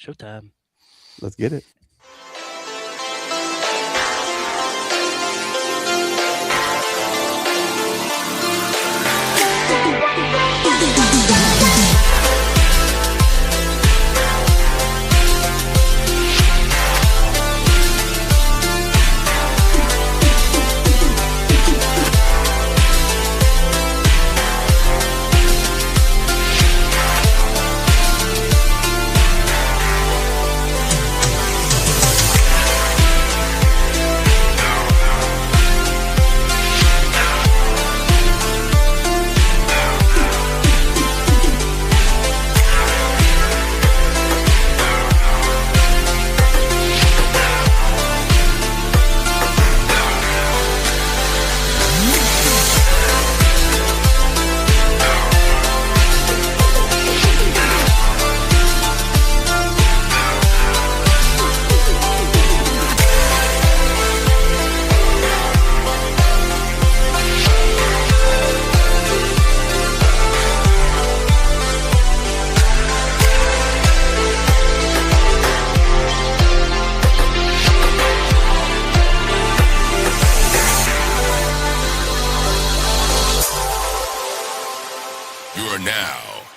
Showtime. Let's get it.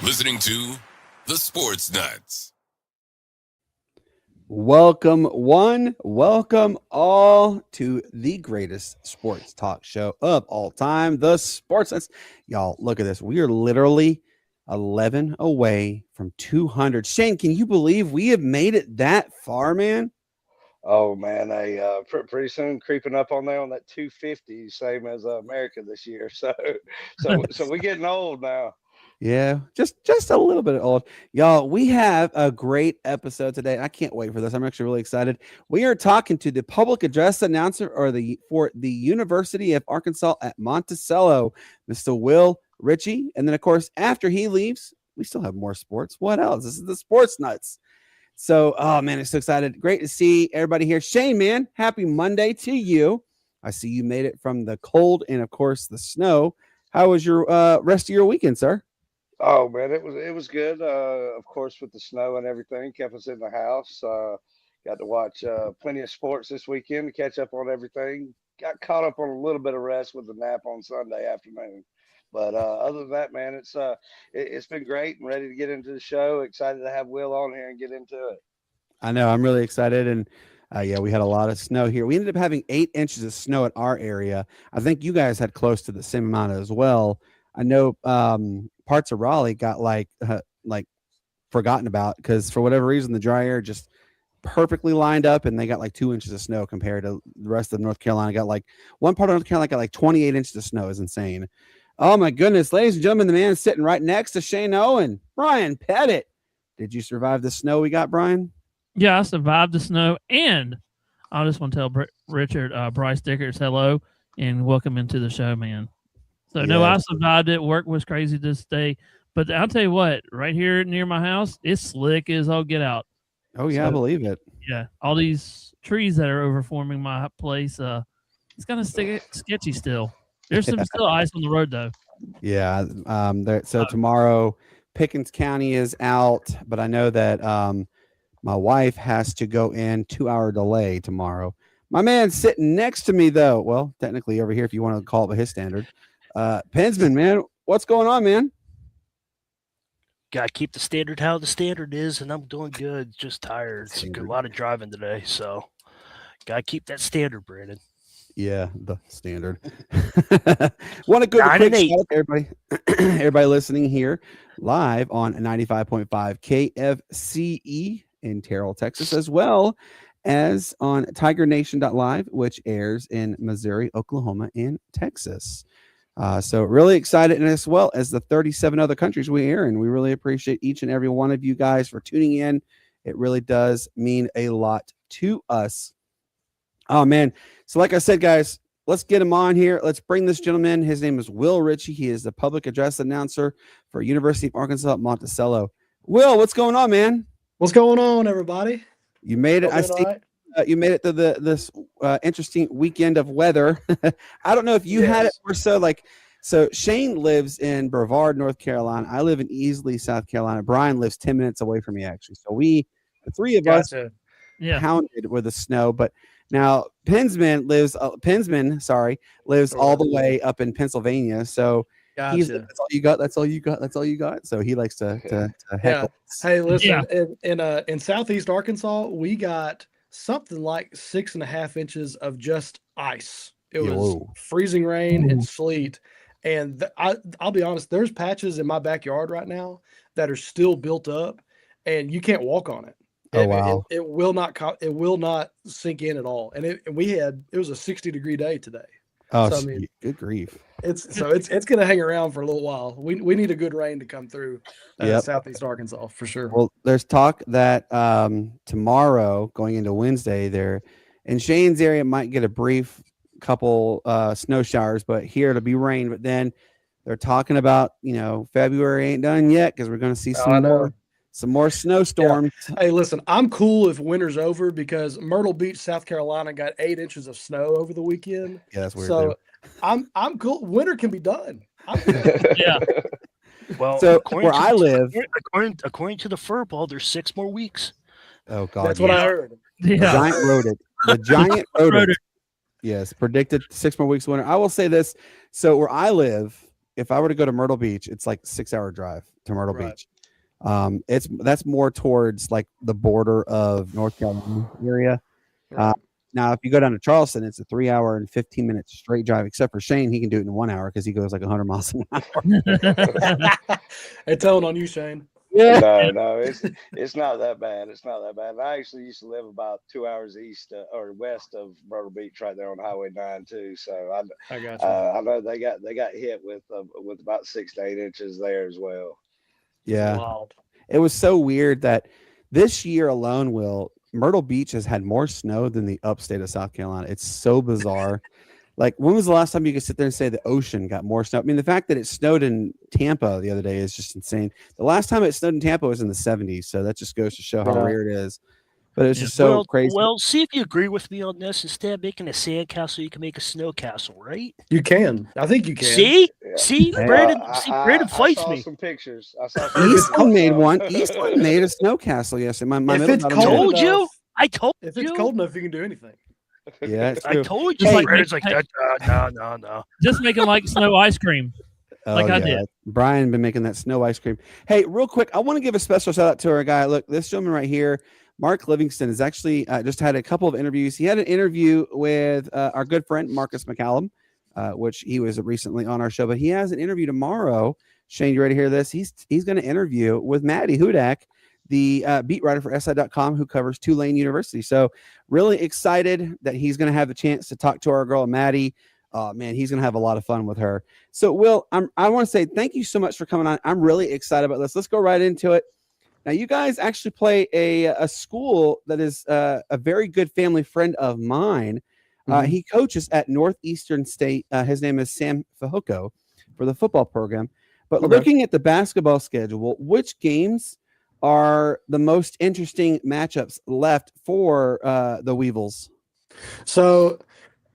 Listening to the Sportz Nutz. Welcome one, welcome all to the greatest sports talk show of all time, the Sportz Nutz. Y'all, look at this. We are literally 11 away from 200. Shane, can you believe we have made it that far, man? Oh man, pretty soon creeping up on there on that 250, same as America this year. So we're getting old now. Yeah, just a little bit old. Y'all, we have a great episode today. I can't wait for this. I'm actually really excited. We are talking to the public address announcer for the University of Arkansas at Monticello, Mr. Will Richey. And then, of course, after he leaves, we still have more sports. What else? This is the Sportz Nutz. So, oh man, I'm so excited. Great to see everybody here. Shane, man, happy Monday to you. I see you made it from the cold and, of course, the snow. How was your rest of your weekend, sir? Oh man, it was good. Of course, with the snow and everything, kept us in the house. Got to watch plenty of sports this weekend to catch up on everything. Got caught up on a little bit of rest with the nap on Sunday afternoon. But other than that, man, it's been great and ready to get into the show. Excited to have Will on here and get into it. I know. I'm really excited. And yeah, we had a lot of snow here. We ended up having 8 inches of snow at our area. I think you guys had close to the same amount as well. I know parts of Raleigh got like forgotten about because for whatever reason, the dry air just perfectly lined up and they got like 2 inches of snow compared to the rest of North Carolina. Got like one part of North Carolina got like 28 inches of snow. Is insane. Oh my goodness, ladies and gentlemen, the man sitting right next to Shane Owen, Bryan Pettit. Did you survive the snow we got, Bryan? Yeah, I survived the snow, and I just want to tell Richard, Bryce Dickers, hello, and welcome into the show, man. So, no, I survived it. Work was crazy this day. But I'll tell you what, right here near my house, it's slick as all get out. Oh, yeah, so, I believe it. Yeah, all these trees that are overforming my place, it's kind of sketchy still. There's some still ice on the road, though. Yeah. So tomorrow, Pickens County is out, but I know that my wife has to go in 2-hour delay tomorrow. My man sitting next to me, though, well, technically over here, if you want to call it by his standard, Pensman, man, what's going on, man? Got to keep the standard how the standard is, and I'm doing good. Just tired. It's a lot of driving today, so got to keep that standard, Brandon. Yeah, the standard. Want to go to quick shout out to everybody listening here live on 95.5 KFCE in Terrell, Texas, as well as on TigerNation.live, which airs in Missouri, Oklahoma, and Texas. So really excited, and as well as the 37 other countries we air in. We really appreciate each and every one of you guys for tuning in. It really does mean a lot to us. Oh, man. So like I said, guys, let's get him on here. Let's bring this gentleman. His name is Will Richey. He is the public address announcer for University of Arkansas at Monticello. Will, what's going on, man? What's going on, everybody? You made it. I see. You made it to this interesting weekend of weather. I don't know if you had it or so. So Shane lives in Brevard, North Carolina. I live in Easley, South Carolina. Bryan lives 10 minutes away from me, actually. So we the three of us Yeah. pounded with the snow. But now Pensman lives all the way up in Pennsylvania. So he's like, that's all you got. That's all you got. That's all you got. So he likes to heckle. Hey, listen, in Southeast Arkansas, we got something like 6.5 inches of just ice. It was freezing rain and sleet. And I'll be honest, there's patches in my backyard right now that are still built up, and you can't walk on it. It will not sink in at all. And it was a 60-degree day today. Oh, so, I mean, good grief! It's going to hang around for a little while. We need a good rain to come through Southeast Arkansas for sure. Well, there's talk that tomorrow, going into Wednesday, there in Shane's area might get a brief couple snow showers, but here it'll be rain. But then they're talking about February ain't done yet because we're going to see some more snowstorms. Yeah. Hey, listen, I'm cool if winter's over because Myrtle Beach, South Carolina got 8 inches of snow over the weekend. Yeah, that's weird. So I'm cool. Winter can be done. Yeah. Well, so where I live, according to the furball, there's 6 more weeks. Oh God, that's what I heard. Yeah. The giant rodent. Yes, predicted 6 more weeks of winter. I will say this. So where I live, if I were to go to Myrtle Beach, it's like 6-hour drive to Myrtle Beach. That's more towards like the border of North Carolina area. Now, if you go down to Charleston, it's a 3-hour and 15-minute straight drive. Except for Shane, he can do it in 1 hour because he goes like 100 miles an hour. Hey, telling on you, Shane. Yeah. No, it's not that bad. It's not that bad. I actually used to live about 2 hours east or west of Myrtle Beach, right there on Highway 9 too. So I got you. I know they got hit with about 6 to 8 inches there as well. Yeah, it was so weird that this year alone, Myrtle Beach has had more snow than the upstate of South Carolina. It's so bizarre. Like, when was the last time you could sit there and say the ocean got more snow? I mean, the fact that it snowed in Tampa the other day is just insane. The last time it snowed in Tampa was in the 70s, so that just goes to show how rare it is. But it's just so crazy. Well, see if you agree with me on this. Instead of making a sand castle, you can make a snow castle, right? You can. I think you can. See, Brandon. Brandon fights me. I saw some pictures. Eastland made one. Eastland made a snow castle. Yes, I told you. If it's cold enough, you can do anything. Yeah, I told you. Brandon's like, no. Just making like snow ice cream. I did. Bryan been making that snow ice cream. Hey, real quick, I want to give a special shout out to our guy. Look, this gentleman right here, Mark Livingston, has actually just had a couple of interviews. He had an interview with our good friend Marcus McCallum, which he was recently on our show. But he has an interview tomorrow. Shane, you ready to hear this? He's going to interview with Maddie Hudak, the beat writer for SI.com, who covers Tulane University. So really excited that he's going to have the chance to talk to our girl Maddie. Man, he's going to have a lot of fun with her. So, Will, I want to say thank you so much for coming on. I'm really excited about this. Let's go right into it. Now, you guys actually play a school that is a very good family friend of mine. He coaches at Northeastern State. His name is Sam Fahoko for the football program. But looking at the basketball schedule, which games are the most interesting matchups left for the Weevils? So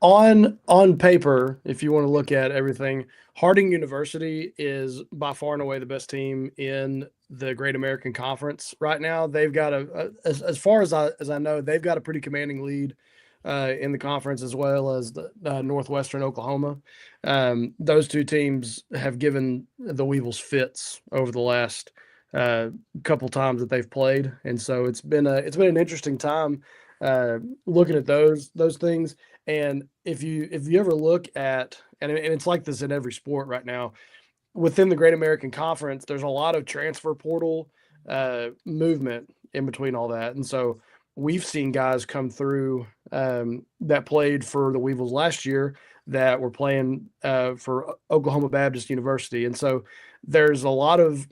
on paper, if you want to look at everything, Harding University is by far and away the best team in the Great American Conference right now. They've got as far as I know, they've got a pretty commanding lead in the conference, as well as the Northwestern Oklahoma. Those two teams have given the Weevils fits over the last couple times that they've played, and so it's been an interesting time looking at those things. And if you ever look at, and it's like this in every sport right now, within the Great American Conference, there's a lot of transfer portal movement in between all that, and so we've seen guys come through that played for the Weevils last year that were playing for Oklahoma Baptist University, and so there's a lot of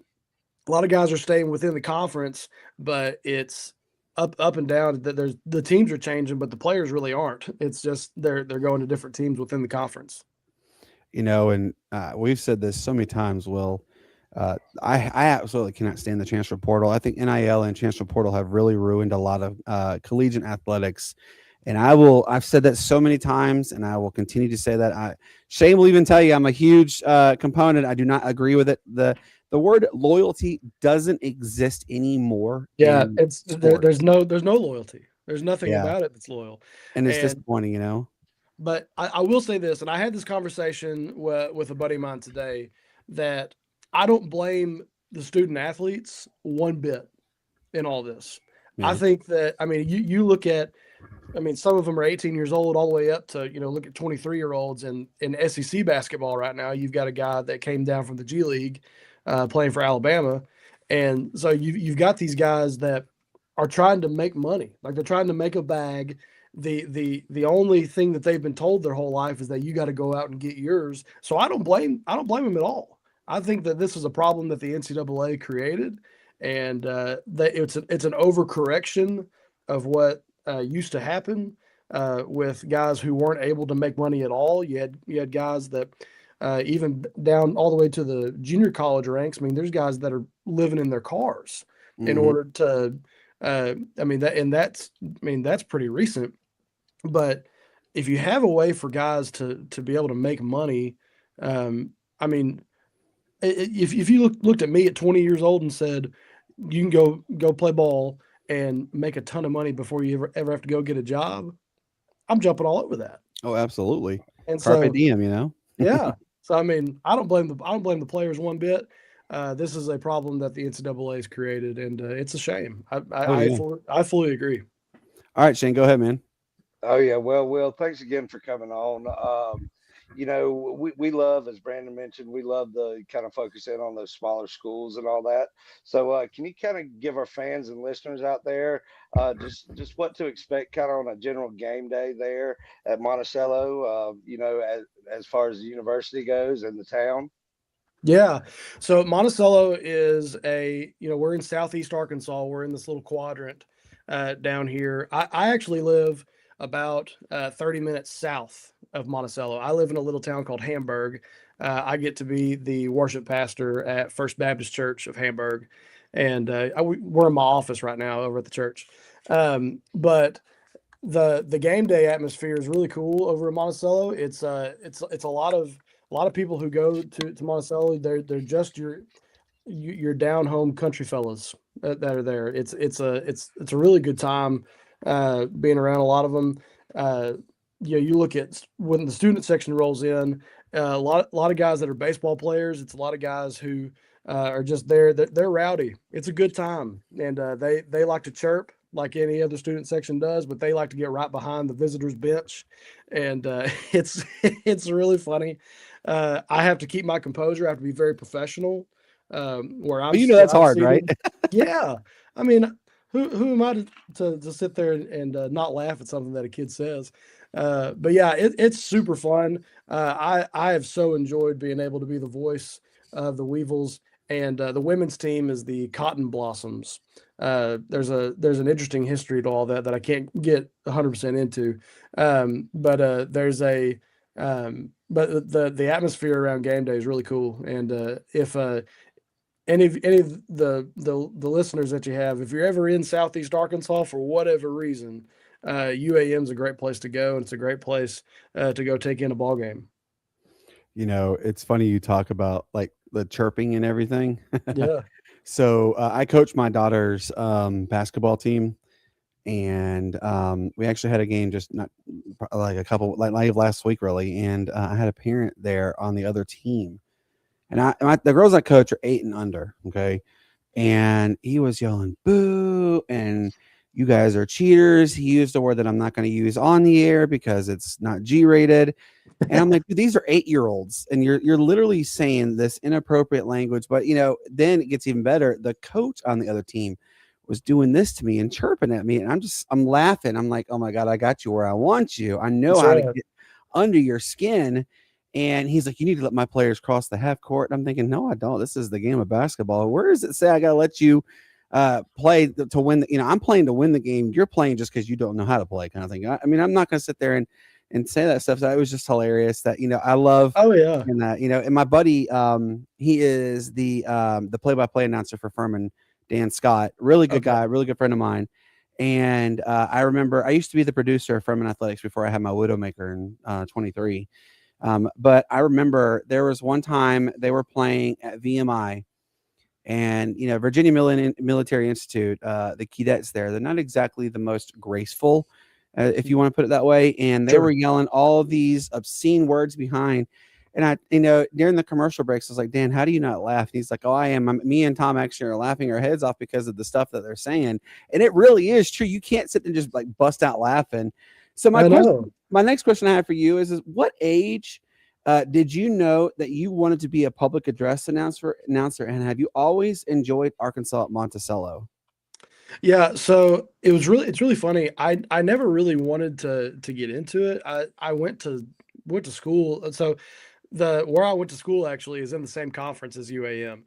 guys are staying within the conference, but it's up and down. That the teams are changing, but the players really aren't. It's just they're going to different teams within the conference. And we've said this so many times, Will. I absolutely cannot stand the transfer portal. I think NIL and transfer portal have really ruined a lot of collegiate athletics. And I've said that so many times, and I will continue to say that. Shane will even tell you I'm a huge component. I do not agree with it. The the word loyalty doesn't exist anymore. Yeah, in there's sports. no loyalty. There's nothing Yeah. about it that's loyal. And it's And disappointing, you know. But I will say this, and I had this conversation with a buddy of mine today, that I don't blame the student athletes one bit in all this. Yeah. I think that, I mean, you look at, I mean, some of them are 18 years old all the way up to, look at 23-year-olds in SEC basketball right now. You've got a guy that came down from the G League playing for Alabama. And so you've got these guys that are trying to make money. Like, they're trying to make a bag. The only thing that they've been told their whole life is that you got to go out and get yours. So I don't blame them at all. I think that this is a problem that the NCAA created, and that it's an overcorrection of what used to happen with guys who weren't able to make money at all. You had guys that even down all the way to the junior college ranks. I mean, there's guys that are living in their cars in order to. That's pretty recent. But if you have a way for guys to be able to make money, if you looked at me at 20 years old and said you can go play ball and make a ton of money before you ever have to go get a job, I'm jumping all over that. Oh, absolutely. And Carpe diem, you know. Yeah. So I mean, I don't blame the players one bit. This is a problem that the NCAA has created, and it's a shame. I fully agree. All right, Shane, go ahead, man. Oh yeah, well, Will, thanks again for coming on. We love, as Brandon mentioned, we love the kind of focus in on those smaller schools and all that. So can you kind of give our fans and listeners out there just what to expect kind of on a general game day there at Monticello, as far as the university goes and the town? Yeah. So Monticello is we're in Southeast Arkansas. We're in this little quadrant down here. I actually live about 30 minutes south of Monticello. I live in a little town called Hamburg. I get to be the worship pastor at First Baptist Church of Hamburg. And we're in my office right now over at the church. But the game day atmosphere is really cool over at Monticello. It's a lot of people who go to Monticello. They're just your down home country fellas that are there. It's a really good time being around a lot of them. You look at when the student section rolls in, a lot of guys that are baseball players. It's a lot of guys who are just there. They're rowdy. It's a good time, and they like to chirp like any other student section does, but they like to get right behind the visitors bench, and it's really funny. I have to keep my composure. I have to be very professional. Where I'm, that's hard, seated. Right? Yeah, I mean, who am I to sit there and not laugh at something that a kid says? But yeah, it's super fun. I have so enjoyed being able to be the voice of the Weevils, and the women's team is the Cotton Blossoms. There's an interesting history to all that I can't get 100% into. But there's but the atmosphere around game day is really cool. And if any of the listeners that you have, if you're ever in Southeast Arkansas for whatever reason, UAM is a great place to go, and it's a great place to go take in a ball game. It's funny you talk about like the chirping and everything. Yeah. So I coach my daughter's basketball team, and we actually had a game just not like a couple like last week really, and I had a parent there on the other team, and the girls I coach are 8 and under, okay, and he was yelling boo and you guys are cheaters. He used a word that I'm not going to use on the air because it's not G-rated. And I'm like, dude, these are 8-year-olds, and you're literally saying this inappropriate language. But then it gets even better. The coach on the other team was doing this to me and chirping at me, and I'm laughing. I'm like, oh my God, I got you where I want you. I know how to get under your skin. And he's like, you need to let my players cross the half court. And I'm thinking, no, I don't. This is the game of basketball. Where does it say I got to let you play to win? I'm playing to win the game. You're playing just because you don't know how to play, kind of thing. I mean, I'm not going to sit there and say that stuff. So it was just hilarious that, I love. Oh yeah. And that, and my buddy, he is the play-by-play announcer for Furman, Dan Scott, really good guy, really good friend of mine. And I remember I used to be the producer of Furman Athletics before I had my Widowmaker in 23. But I remember there was one time they were playing at VMI, And Virginia Military Institute, the cadets there, they're not exactly the most graceful, if you want to put it that way. And they were yelling all these obscene words behind. And I, during the commercial breaks, I was like, Dan, how do you not laugh? And he's like, oh, I am. Me and Tom actually are laughing our heads off because of the stuff that they're saying. And it really is true. You can't sit there and just like bust out laughing. So my next question I have for you is what age did you know that you wanted to be a public address announcer? And have you always enjoyed Arkansas at Monticello? Yeah, so it's really funny. I never really wanted to get into it. I went to school. So where I went to school actually is in the same conference as UAM.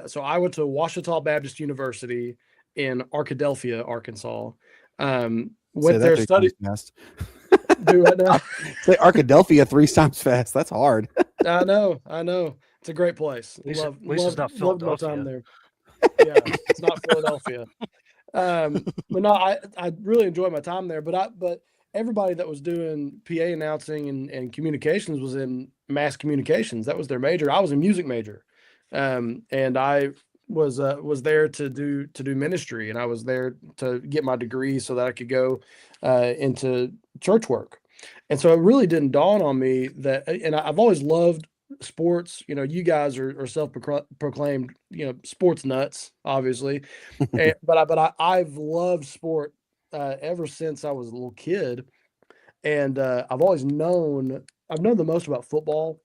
So I went to Ouachita Baptist University in Arkadelphia, Arkansas. Went there study. Do what now? Say Arkadelphia 3 times fast. That's hard. I know. It's a great place. At least it's not Philadelphia. Loved my time there. Yeah, it's not Philadelphia. But no, I really enjoyed my time there. But everybody that was doing PA announcing and communications was in mass communications. That was their major. I was a music major, and I was there to do ministry, and I was there to get my degree so that I could go into church work. And so it really didn't dawn on me that, and I've always loved sports. You guys are self-proclaimed, sports nuts, obviously. But I've loved sport ever since I was a little kid. And I've known the most about football.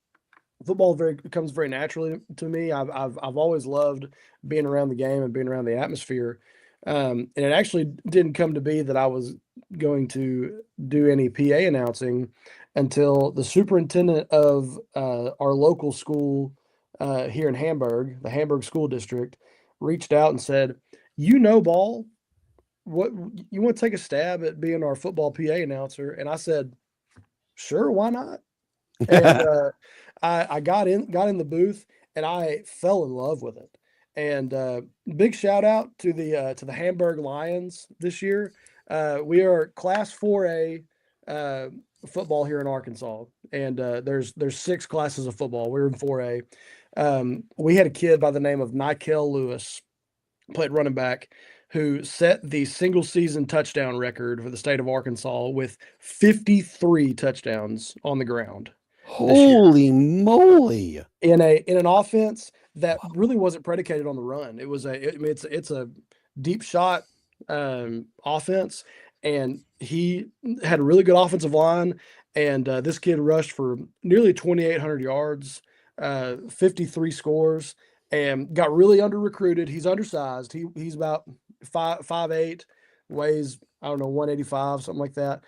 Football comes very naturally to me. I've always loved being around the game and being around the atmosphere. And it actually didn't come to be that I was going to do any PA announcing until the superintendent of our local school here in Hamburg, the Hamburg School District, reached out and said, Ball, what you want to take a stab at being our football PA announcer? And I said, sure, why not? And I got in the booth and I fell in love with it. And big shout out to the Hamburg Lions this year. We are Class 4A football here in Arkansas, and there's 6 classes of football. We're in 4A. We had a kid by the name of Nikel Lewis, played running back, who set the single season touchdown record for the state of Arkansas with 53 touchdowns on the ground. Holy moly! In an offense that really wasn't predicated on the run. It was it's a deep shot offense, and he had a really good offensive line. And this kid rushed for nearly 2,800 yards, 53 scores, and got really under recruited. He's undersized. He's about 5'8", weighs 185, something like that.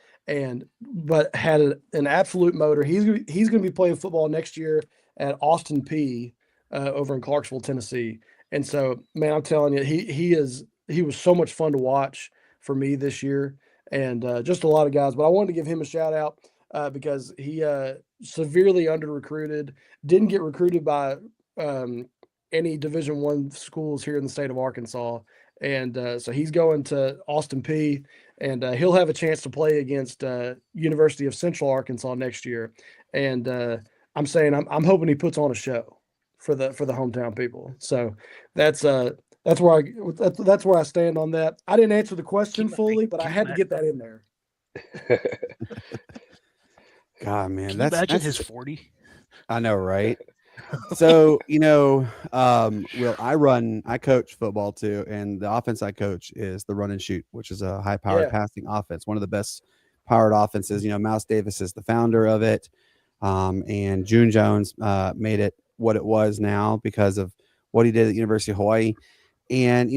But had an absolute motor. He's going to be playing football next year at Austin P over in Clarksville, Tennessee. And so, man, I'm telling you, he was so much fun to watch for me this year, and just a lot of guys. But I wanted to give him a shout out because he severely under recruited, didn't get recruited by any Division I schools here in the state of Arkansas. And so he's going to Austin P, and he'll have a chance to play against University of Central Arkansas next year. And I'm saying I'm hoping he puts on a show for the hometown people. So that's where I stand on that. I didn't answer the question fully, but I had to get that in there. God, man, imagine his 40. I know, right? So, Will, I coach football too, and the offense I coach is the run and shoot, which is a high-powered passing offense, one of the best powered offenses. Mouse Davis is the founder of it, and June Jones made it what it was now because of what he did at University of Hawaii. And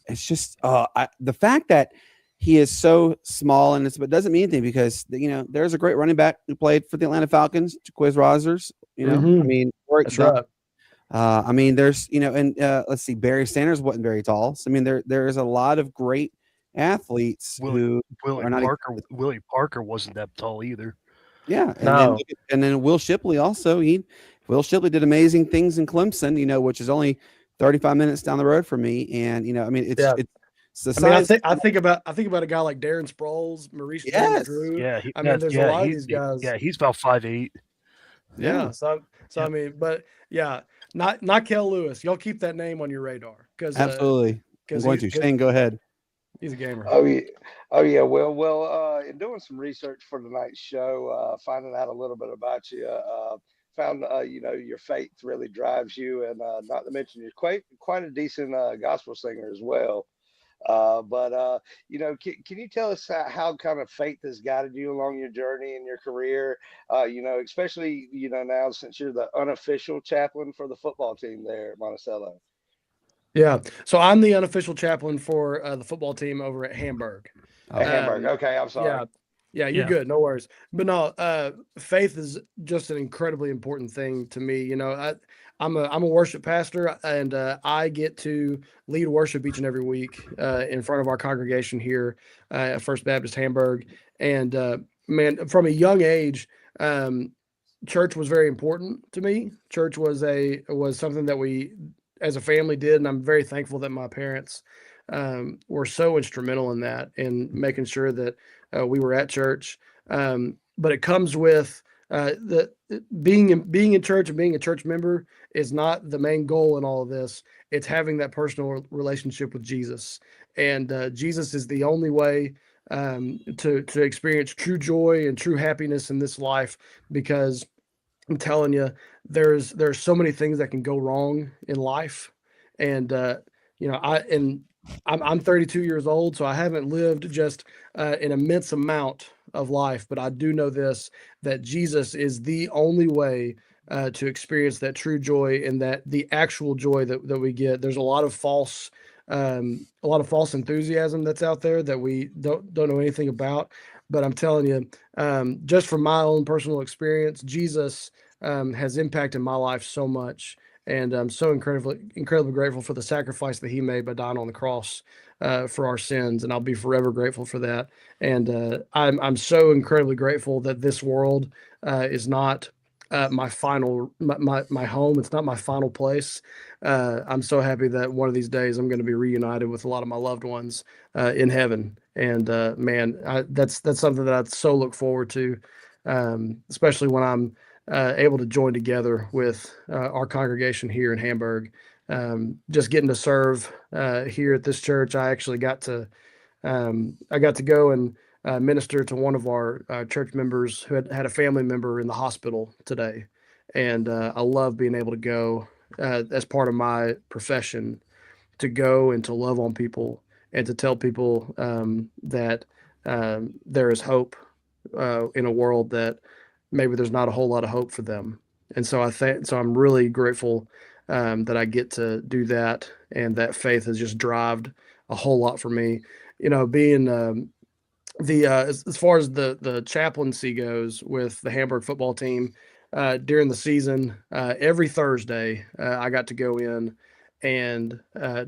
it's just the fact that he is so small, and but doesn't mean anything because there's a great running back who played for the Atlanta Falcons, Jaquiz Rogers. Great stuff. Right. There's let's see, Barry Sanders wasn't very tall. So there is a lot of great athletes Willie Parker wasn't that tall either. Yeah, and then Will Shipley also. Will Shipley did amazing things in Clemson, which is only 35 minutes down the road from me. And it's the size. I think about a guy like Darren Sproles, Maurice Drew. Yeah, there's a lot of these guys. Yeah, he's about 5'8". Yeah. So but yeah, not Kel Lewis. Y'all keep that name on your radar because absolutely. I'm going to. Shane, go ahead. He's a gamer. Oh yeah. Well. In doing some research for tonight's show, finding out a little bit about you, found your faith really drives you, and not to mention you're quite a decent gospel singer as well. But can you tell us how kind of faith has guided you along your journey in your career? Especially now since you're the unofficial chaplain for the football team there at Monticello. Yeah, so I'm the unofficial chaplain for the football team over at Hamburg. Hamburg. Okay, I'm sorry. Yeah, you're good. No worries. But no, faith is just an incredibly important thing to me. I'm a worship pastor, and I get to lead worship each and every week in front of our congregation here at First Baptist Hamburg. And man, from a young age, church was very important to me. Church was something that we, as a family, did, and I'm very thankful that my parents were so instrumental in that, in making sure that we were at church. But it comes with being in church, and being a church member is not the main goal in all of this. It's having that personal relationship with Jesus, and Jesus is the only way to experience true joy and true happiness in this life, because I'm telling you, there's so many things that can go wrong in life. And I'm 32 years old, so I haven't lived just an immense amount of life, but I do know this, that Jesus is the only way to experience that true joy, and that the actual joy that we get. There's a lot of false enthusiasm that's out there that we don't know anything about. But I'm telling you, just from my own personal experience, Jesus has impacted my life so much. And I'm so incredibly grateful for the sacrifice that he made by dying on the cross for our sins. And I'll be forever grateful for that. And I'm so incredibly grateful that this world is not my final, my home. It's not my final place. I'm so happy that one of these days I'm going to be reunited with a lot of my loved ones in heaven. And man, that's something that I so look forward to, especially when I'm able to join together with our congregation here in Hamburg. Just getting to serve here at this church. I actually got to go and minister to one of our church members who had a family member in the hospital today. And I love being able to go as part of my profession, to go and to love on people and to tell people that there is hope in a world that maybe there's not a whole lot of hope for them. And so I'm really grateful that I get to do that, and that faith has just driven a whole lot for me. Being as far as the chaplaincy goes with the Hamburg football team, during the season, every Thursday, I got to go in and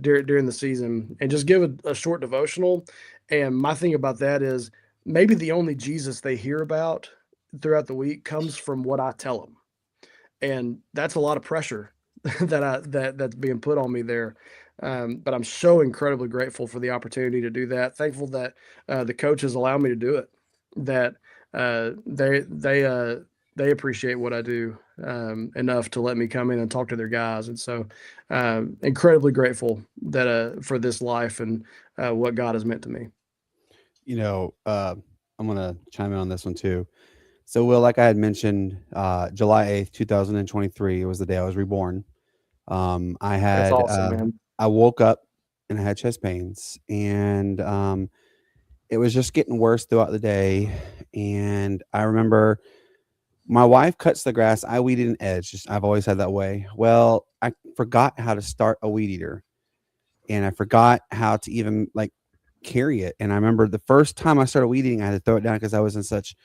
during the season and just give a short devotional. And my thing about that is, maybe the only Jesus they hear about throughout the week comes from what I tell them. And that's a lot of pressure that's being put on me there. But I'm so incredibly grateful for the opportunity to do that. Thankful that the coaches allow me to do it, that they appreciate what I do enough to let me come in and talk to their guys. And so incredibly grateful that for this life and what God has meant to me. I'm going to chime in on this one too. So, Will, like I had mentioned, July 8th, 2023, it was the day I was reborn. That's awesome, man. I woke up and I had chest pains, and it was just getting worse throughout the day. And I remember my wife cuts the grass. I weed eat an edge. I've always had that way. Well, I forgot how to start a weed eater, and I forgot how to even carry it. And I remember the first time I started weed eating, I had to throw it down because I was in such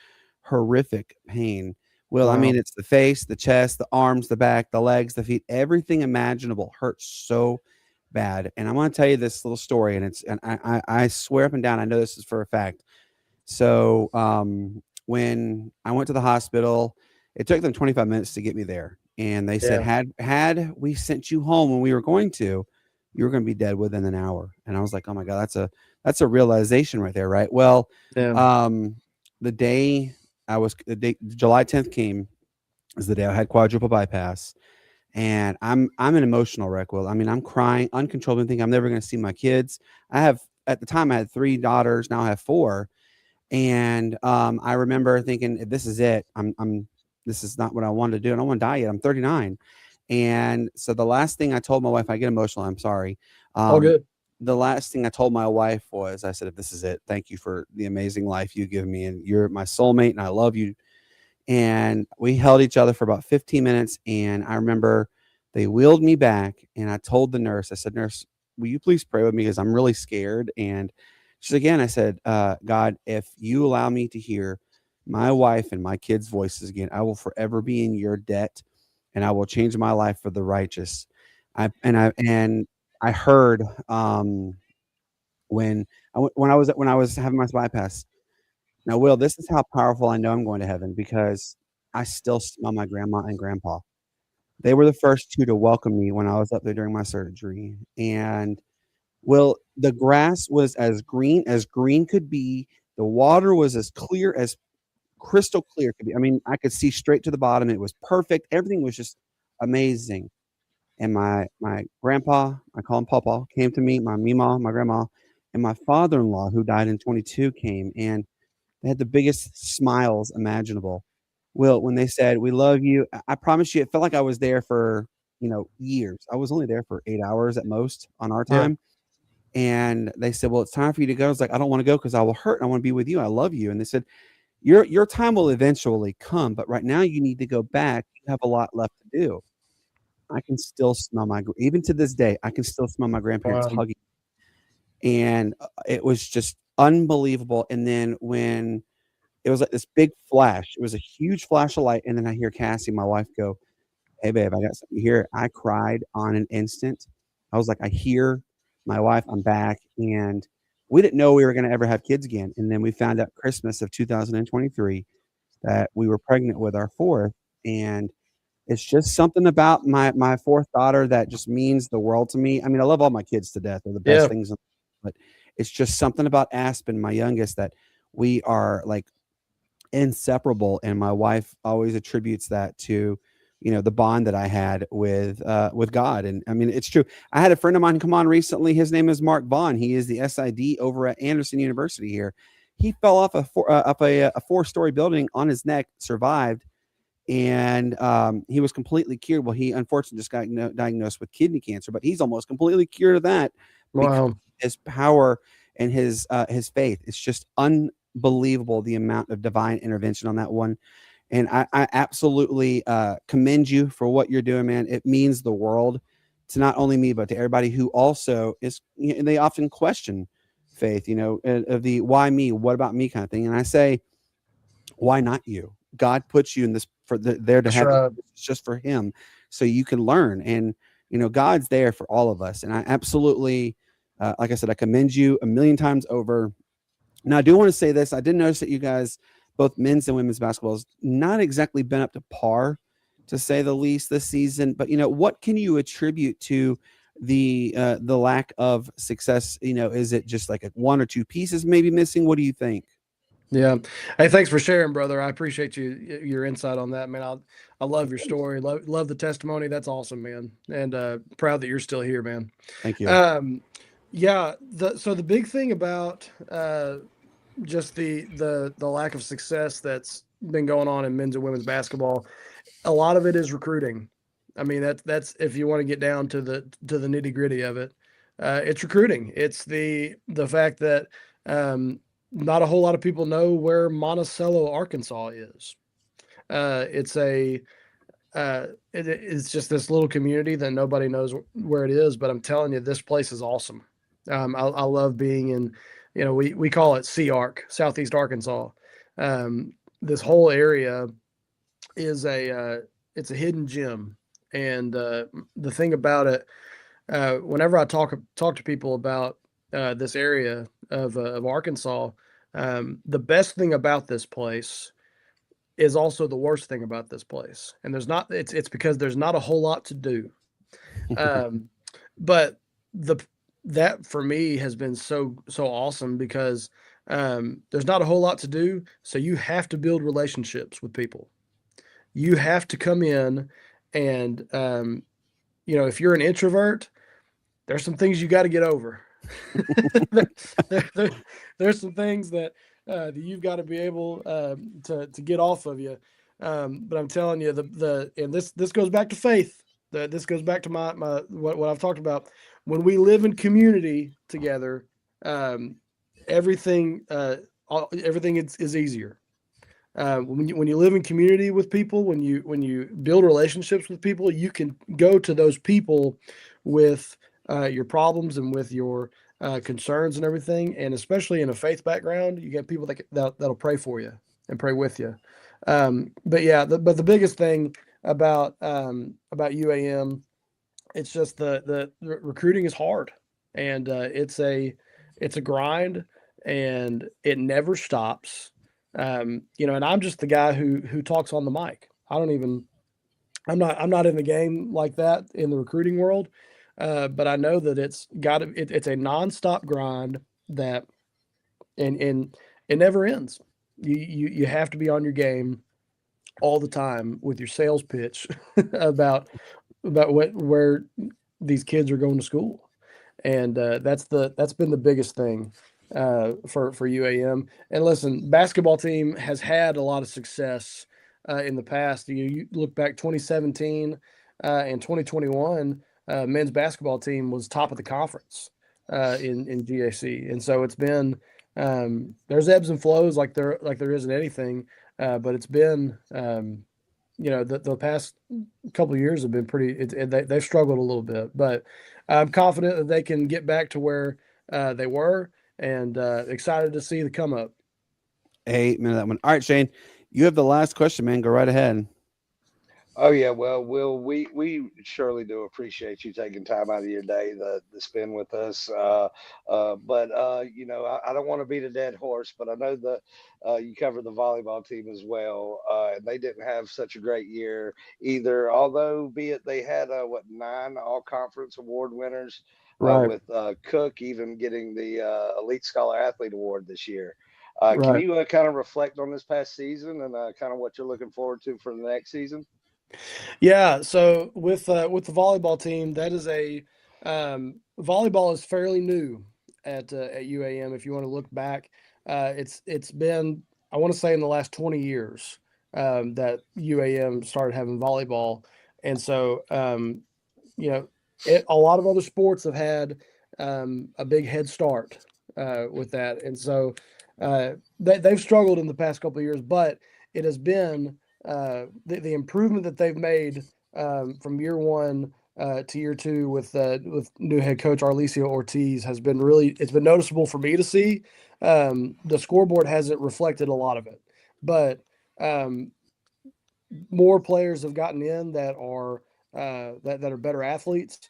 horrific pain. Well, wow. I mean, it's the face, the chest, the arms, the back, the legs, the feet, everything imaginable hurts so bad. And I'm going to tell you this little story, and I swear up and down, I know this is for a fact. So when I went to the hospital, it took them 25 minutes to get me there. And they said, had we sent you home when we were going to, you were going to be dead within an hour. And I was like, oh my God, that's a realization right there. Right. Well, the day July 10th came is the day I had quadruple bypass. And I'm an emotional wreck, Will. I mean, I'm crying uncontrollably, thinking I'm never going to see my kids. At the time I had 3 daughters, now I have 4. And I remember thinking, this is it. This is not what I wanted to do. And I don't want to die yet. I'm 39. And so the last thing I told my wife, I get emotional, I'm sorry. All good. The last thing I told my wife was, I said, if this is it, thank you for the amazing life you give me. And you're my soulmate and I love you. And we held each other for about 15 minutes. And I remember they wheeled me back and I told the nurse, I said, nurse, will you please pray with me? Because I'm really scared. And she said, again, I said, God, if you allow me to hear my wife and my kids' voices again, I will forever be in your debt and I will change my life for the righteous. I heard when I was having my bypass. Now, Will, this is how powerful I know I'm going to heaven, because I still smell my grandma and grandpa. They were the first 2 to welcome me when I was up there during my surgery. And Will, the grass was as green could be. The water was as clear as crystal clear could be. I mean, I could see straight to the bottom. It was perfect. Everything was just amazing. And my grandpa, I call him Papa, came to me, my Mima, my grandma, and my father-in-law, who died in 22, came, and they had the biggest smiles imaginable. Will, when they said, we love you, I promise you, it felt like I was there for, years. I was only there for 8 hours at most on our time. Yeah. And they said, well, it's time for you to go. I was like, I don't want to go because I will hurt. And I want to be with you. I love you. And they said, your time will eventually come, but right now you need to go back. You have a lot left to do. I can still smell even to this day, I can still smell my grandparents hugging. And it was just unbelievable. And then when it was like this big flash, it was a huge flash of light. And then I hear Cassie, my wife, go, hey, babe, I got something here. I cried on an instant. I was like, I hear my wife, I'm back. And we didn't know we were going to ever have kids again. And then we found out Christmas of 2023 that we were pregnant with our 4th. And it's just something about my 4th daughter that just means the world to me. I mean, I love all my kids to death. They're the best things, but it's just something about Aspen, my youngest, that we are like inseparable. And my wife always attributes that to, the bond that I had with God. And I mean, it's true. I had a friend of mine come on recently. His name is Mark Vaughn. He is the SID over at Anderson University here. He fell off a 4-story building on his neck, survived. And he was completely cured. Well, he unfortunately just got diagnosed with kidney cancer, but he's almost completely cured of that. Wow. His power and his faith. It's just unbelievable, the amount of divine intervention on that one. And I absolutely commend you for what you're doing, man. It means the world to not only me, but to everybody who also is, they often question faith, of the why me, what about me kind of thing. And I say, why not you? God puts you in this there to have it's just for him, so you can learn. And God's there for all of us. And I absolutely, like I said, I commend you a million times over. Now, I do want to say this. I did notice that you guys, both men's and women's basketball, has not exactly been up to par, to say the least, this season. But what can you attribute to the lack of success? Is it just like 1 or 2 pieces maybe missing? What do you think? Yeah. Hey, thanks for sharing, brother. I appreciate your insight on that, man. I love your story. Love the testimony. That's awesome, man. And proud that you're still here, man. Thank you. Yeah. So the big thing about just the lack of success that's been going on in men's and women's basketball, a lot of it is recruiting. I mean, that's if you want to get down to the nitty gritty of it, it's recruiting. It's the fact that not a whole lot of people know where Monticello, Arkansas is. It's just this little community that nobody knows where it is, but I'm telling you, this place is awesome. I love being in, we call it SEARC, Southeast Arkansas. This whole area is it's a hidden gem. And the thing about it, whenever I talk to people about this area of Arkansas, the best thing about this place is also the worst thing about this place. And it's because there's not a whole lot to do. But that for me has been so awesome because there's not a whole lot to do. So you have to build relationships with people. You have to come in And if you're an introvert, there's some things you got to get over. There's some things that you've got to be able to get off of you. But I'm telling you, and this goes back to faith. This goes back to my what I've talked about. When we live in community together, everything is easier. When you live in community with people, when you build relationships with people, you can go to those people with your problems and with your concerns and everything. And especially in a faith background, you get people that'll pray for you and pray with you. But the biggest thing about UAM, it's just the recruiting is hard, and it's a grind, and it never stops. And I'm just the guy who talks on the mic. I'm not in the game like that in the recruiting world. But I know that it's a nonstop grind that, and it never ends. You have to be on your game all the time with your sales pitch about where these kids are going to school. And that's been the biggest thing for UAM. And listen, basketball team has had a lot of success in the past. You look back 2017 and 2021, men's basketball team was top of the conference in GAC. And so it's been there's ebbs and flows like there is in anything, but it's been the past couple of years have been they've struggled a little bit, but I'm confident that they can get back to where they were, and excited to see the come up. 8 minute that one. All right, Shane, you have the last question, man. Go right ahead. Oh yeah, well, Will, we surely do appreciate you taking time out of your day to spend with us. But I don't want to beat a dead horse, but I know that you cover the volleyball team as well, and they didn't have such a great year either. Although, be it they had 9 all-conference award winners, Right. with Cook even getting the Elite Scholar Athlete Award this year. Can Right. you kind of reflect on this past season and kind of what you're looking forward to for the next season? Yeah, so with the volleyball team, that is volleyball is fairly new at UAM. If you want to look back, it's been, I want to say, in the last 20 years that UAM started having volleyball, and so a lot of other sports have had a big head start with that, and so they've struggled in the past couple of years, but it has been the improvement that they've made from year one to year two with new head coach Arlicio Ortiz has been it's been noticeable for me to see. The scoreboard hasn't reflected a lot of it, but more players have gotten in that are better athletes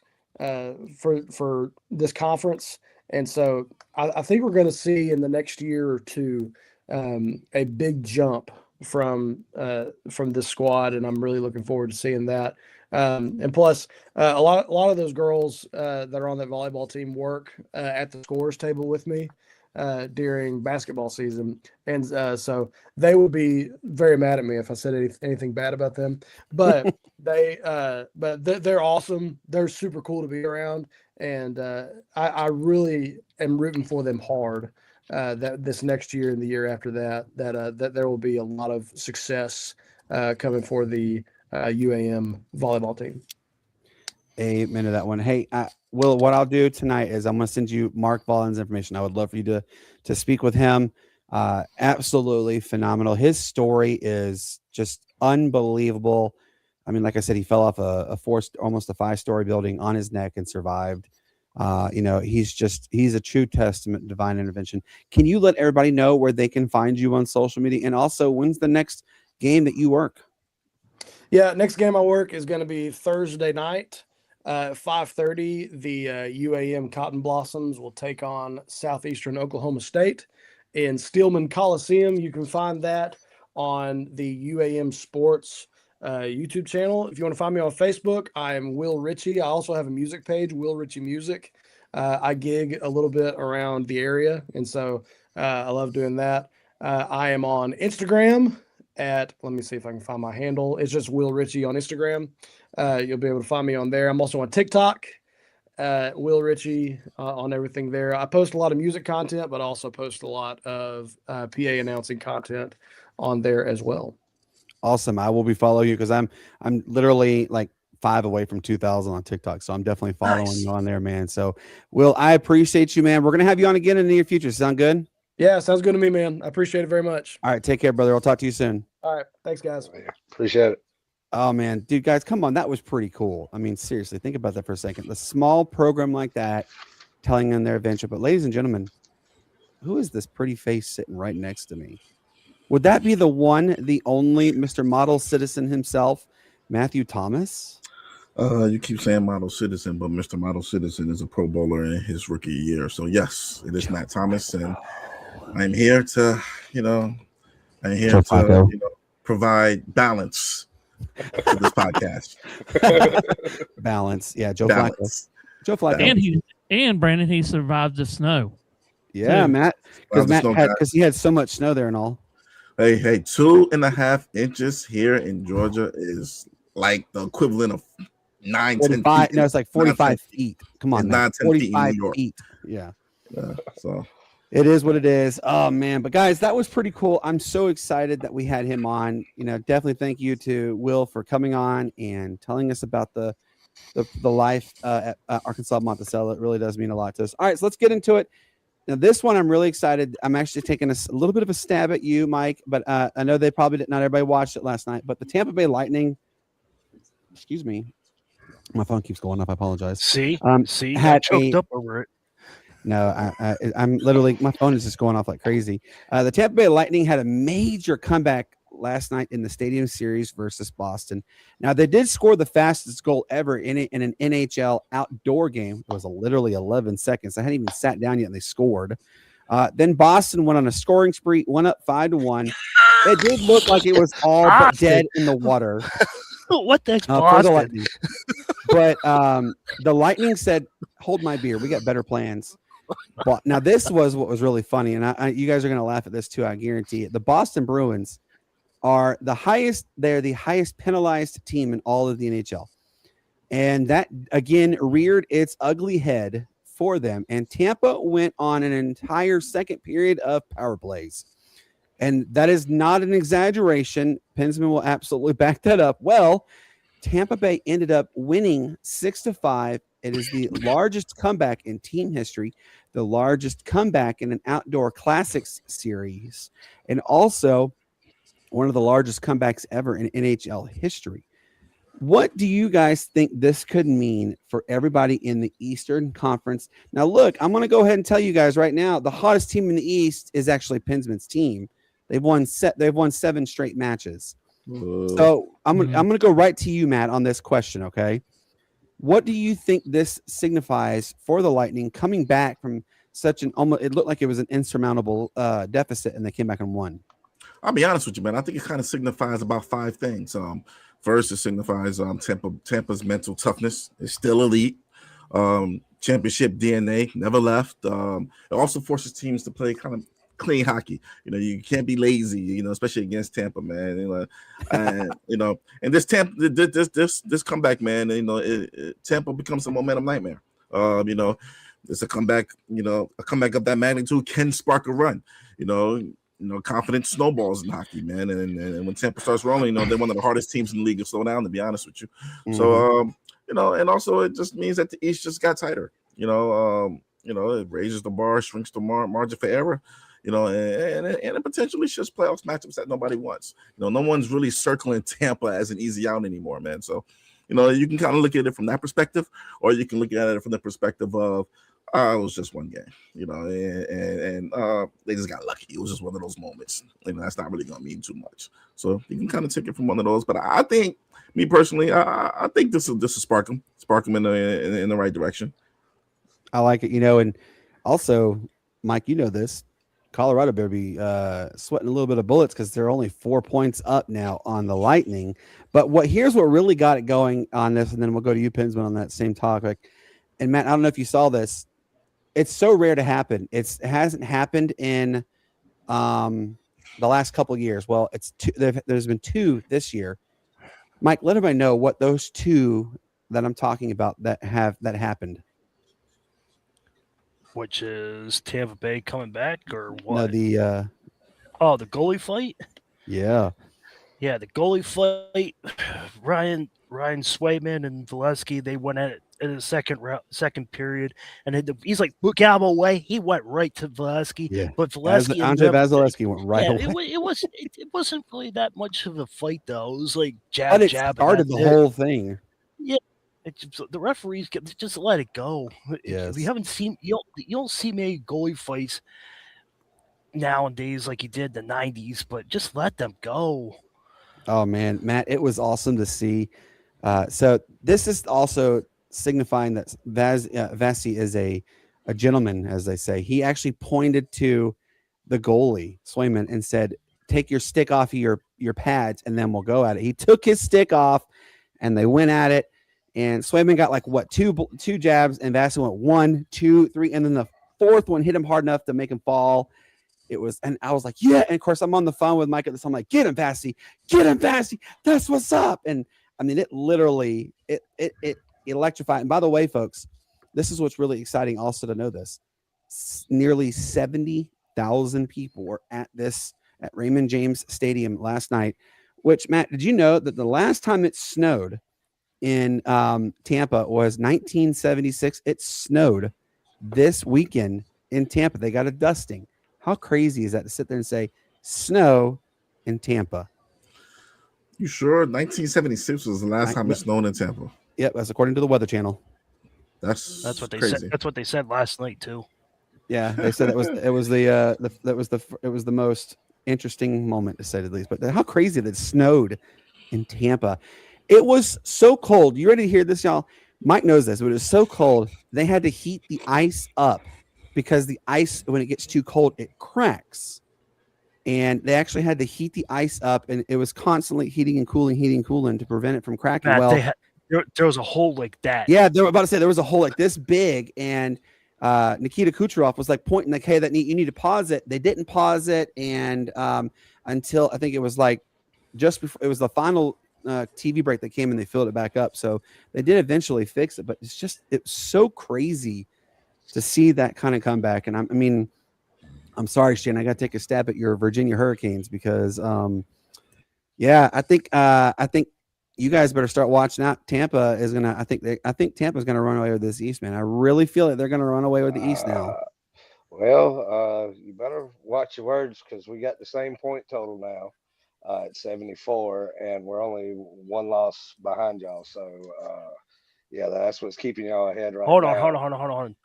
for this conference. And so I think we're going to see in the next year or two a big jump from this squad, and I'm really looking forward to seeing that. And plus, a lot of those girls that are on that volleyball team work at the scorers table with me during basketball season, and so they would be very mad at me if I said anything bad about them. But they're awesome. They're super cool to be around, and I really am rooting for them hard. That this next year and the year after that there will be a lot of success coming for the UAM volleyball team. Amen to that one. Hey, Will, what I'll do tonight is I'm going to send you Mark Vollin's information. I would love for you to speak with him. Absolutely phenomenal. His story is just unbelievable. I mean, like I said, he fell off almost a 5-story building on his neck and survived. He's a true testament to divine intervention. Can you let everybody know where they can find you on social media? And also, when's the next game that you work? Yeah, next game I work is going to be Thursday night, 5:30. The UAM Cotton Blossoms will take on Southeastern Oklahoma State in Steelman Coliseum. You can find that on the UAM Sports YouTube channel. If you want to find me on Facebook, I am Will Richey. I also have a music page, Will Richey Music. I gig a little bit around the area, and so I love doing that. I am on Instagram let me see if I can find my handle. It's just Will Richey on Instagram. You'll be able to find me on there. I'm also on TikTok, Will Richey, on everything there. I post a lot of music content, but also post a lot of PA announcing content on there as well. Awesome. I will be following you because I'm literally like 5 away from 2,000 on TikTok. So I'm definitely following you on there, man. So Will, I appreciate you, man. We're going to have you on again in the near future. Sound good? Yeah, sounds good to me, man. I appreciate it very much. All right. Take care, brother. I'll talk to you soon. All right. Thanks, guys. Appreciate it. Oh, man. Dude, guys, come on. That was pretty cool. I mean, seriously, think about that for a second. The small program like that telling them their adventure. But ladies and gentlemen, who is this pretty face sitting right next to me? Would that be the one, the only Mr. Model Citizen himself, Matthew Thomas? You keep saying Model Citizen, but Mr. Model Citizen is a Pro Bowler in his rookie year. So yes, it is Matt Thomas, and I'm here to, provide balance to this podcast. Balance, yeah, Balance. Joe Flacco, and Brandon, he survived the snow. Yeah, too. Matt, because he had so much snow there and all. Hey, 2.5 inches here in Georgia is like the equivalent of 9, 10 feet. No, it's like 45 feet. Come on, 9, 10 feet in New York. Yeah. So it is what it is. Oh man, but guys, that was pretty cool. I'm so excited that we had him on. Definitely thank you to Will for coming on and telling us about the life at Arkansas Monticello. It really does mean a lot to us. All right, so let's get into it. Now, this one, I'm really excited. I'm actually taking a little bit of a stab at you, Mike, but I know they probably not everybody watched it last night, but the Tampa Bay Lightning, excuse me, my phone keeps going up. I apologize. See, had choked up over it. No, I'm literally, my phone is just going off like crazy. The Tampa Bay Lightning had a major comeback last night in the Stadium Series versus Boston. Now, they did score the fastest goal ever in an NHL outdoor game. It was literally 11 seconds. I hadn't even sat down yet, and they scored. Then Boston went on a scoring spree, went up 5-1. It did look like it was all but dead in the water. What the heck's for the Boston? Lightning. But the Lightning said, hold my beer. We got better plans. But now, this was what was really funny, and you guys are going to laugh at this too, I guarantee it. The Boston Bruins are they're the highest penalized team in all of the NHL. And that, again, reared its ugly head for them. And Tampa went on an entire second period of power plays. And that is not an exaggeration. Pensman will absolutely back that up. Well, Tampa Bay ended up winning 6-5. It is the largest comeback in team history, the largest comeback in an outdoor classics series, and also one of the largest comebacks ever in NHL history. What do you guys think this could mean for everybody in the Eastern Conference? Now, look, I'm going to go ahead and tell you guys right now, the hottest team in the East is actually Pensman's team. They've won 7 straight matches. So I'm going to go right to you, Matt, on this question, okay? What do you think this signifies for the Lightning coming back from such an almost, it looked like it was an insurmountable deficit, and they came back and won? I'll be honest with you, man. I think it kind of signifies about 5 things. First, it signifies Tampa's mental toughness is still elite. Championship DNA never left. It also forces teams to play kind of clean hockey. You can't be lazy. Especially against Tampa, man. And this Tampa, this comeback, man. Tampa becomes a momentum nightmare. It's a comeback. A comeback of that magnitude can spark a run. Confidence snowballs in hockey, man. And when Tampa starts rolling, they're one of the hardest teams in the league to slow down, to be honest with you. Mm-hmm. So, and also it just means that the East just got tighter. It raises the bar, shrinks the margin for error. And it potentially shifts playoffs matchups that nobody wants. No one's really circling Tampa as an easy out anymore, man. So, you can kind of look at it from that perspective, or you can look at it from the perspective of, it was just one game, and they just got lucky. It was just one of those moments. That's not really going to mean too much. So you can kind of take it from one of those. But I think, me personally, I think this will spark them in the right direction. I like it, and also, Mike, this. Colorado better be sweating a little bit of bullets because they're only 4 points up now on the Lightning. But here's what really got it going on this, and then we'll go to you, Pensman, on that same topic. And Matt, I don't know if you saw this. It's so rare to happen. It hasn't happened in the last couple of years. Well, there's been 2 this year. Mike, let everybody know what those two that I'm talking about that happened. Which is Tampa Bay coming back or No, what? the The goalie fight. yeah. Yeah, the goalie fight. Ryan Swayman and Valesky, they went at it in the second period, and he's like, "Look out of the way." He went right to Valesky, Yeah. but Valesky and Andre them, Vasilevsky went right yeah, away. it wasn't really that much of a fight though. It was like But jab, it jab, and started that's the it. whole thing. Yeah, the referees just let it go. Yes. We haven't seen you don't see many goalie fights nowadays like you did in the 90s, but just let them go. Oh man, Matt, it was awesome to see. So this is also signifying that Vasi is a gentleman, as they say. He actually pointed to the goalie Swayman and said, "Take your stick off of your pads, and then we'll go at it." He took his stick off, and they went at it. And Swayman got like two jabs, and Vasi went 1, 2, 3, and then the fourth one hit him hard enough to make him fall. It was, and I was like, yeah. And of course, I'm on the phone with Mike at this. I'm like, get him, Vasi. That's what's up. And I mean, it literally, it electrified. And by the way, folks, this is what's really exciting also to know this. Nearly 70,000 people were at Raymond James Stadium last night, which, Matt, did you know that the last time it snowed in Tampa was 1976? It snowed this weekend in Tampa. They got a dusting. How crazy is that to sit there and say snow in Tampa? You sure? 1976 was the last time it snowed in Tampa. Yep, that's according to the Weather Channel. That's what they crazy. said. That's what they said last night too. Yeah, they said it was the most interesting moment, to say the least. But how crazy that it snowed in Tampa. It was so cold. You ready to hear this, y'all? Mike knows this, but it was so cold they had to heat the ice up because the ice, when it gets too cold, it cracks. And they actually had to heat the ice up, and it was constantly heating and cooling to prevent it from cracking. Matt, there was a hole like that. Yeah, they were about to say there was a hole like this big, and Nikita Kucherov was like pointing like, "Hey, you need to pause it." They didn't pause it, and until I think it was like just before it was the final TV break that came, and they filled it back up. So they did eventually fix it, but it's so crazy to see that kind of comeback. And I mean, I'm sorry, Shane, I got to take a stab at your Virginia Hurricanes because, yeah, I think you guys better start watching out. Tampa is gonna. I think Tampa's gonna run away with this East, man. I really feel like they're gonna run away with the East now. Well, you better watch your words because we got the same point total now at 74, and we're only one loss behind y'all. So, yeah, that's what's keeping y'all ahead right now.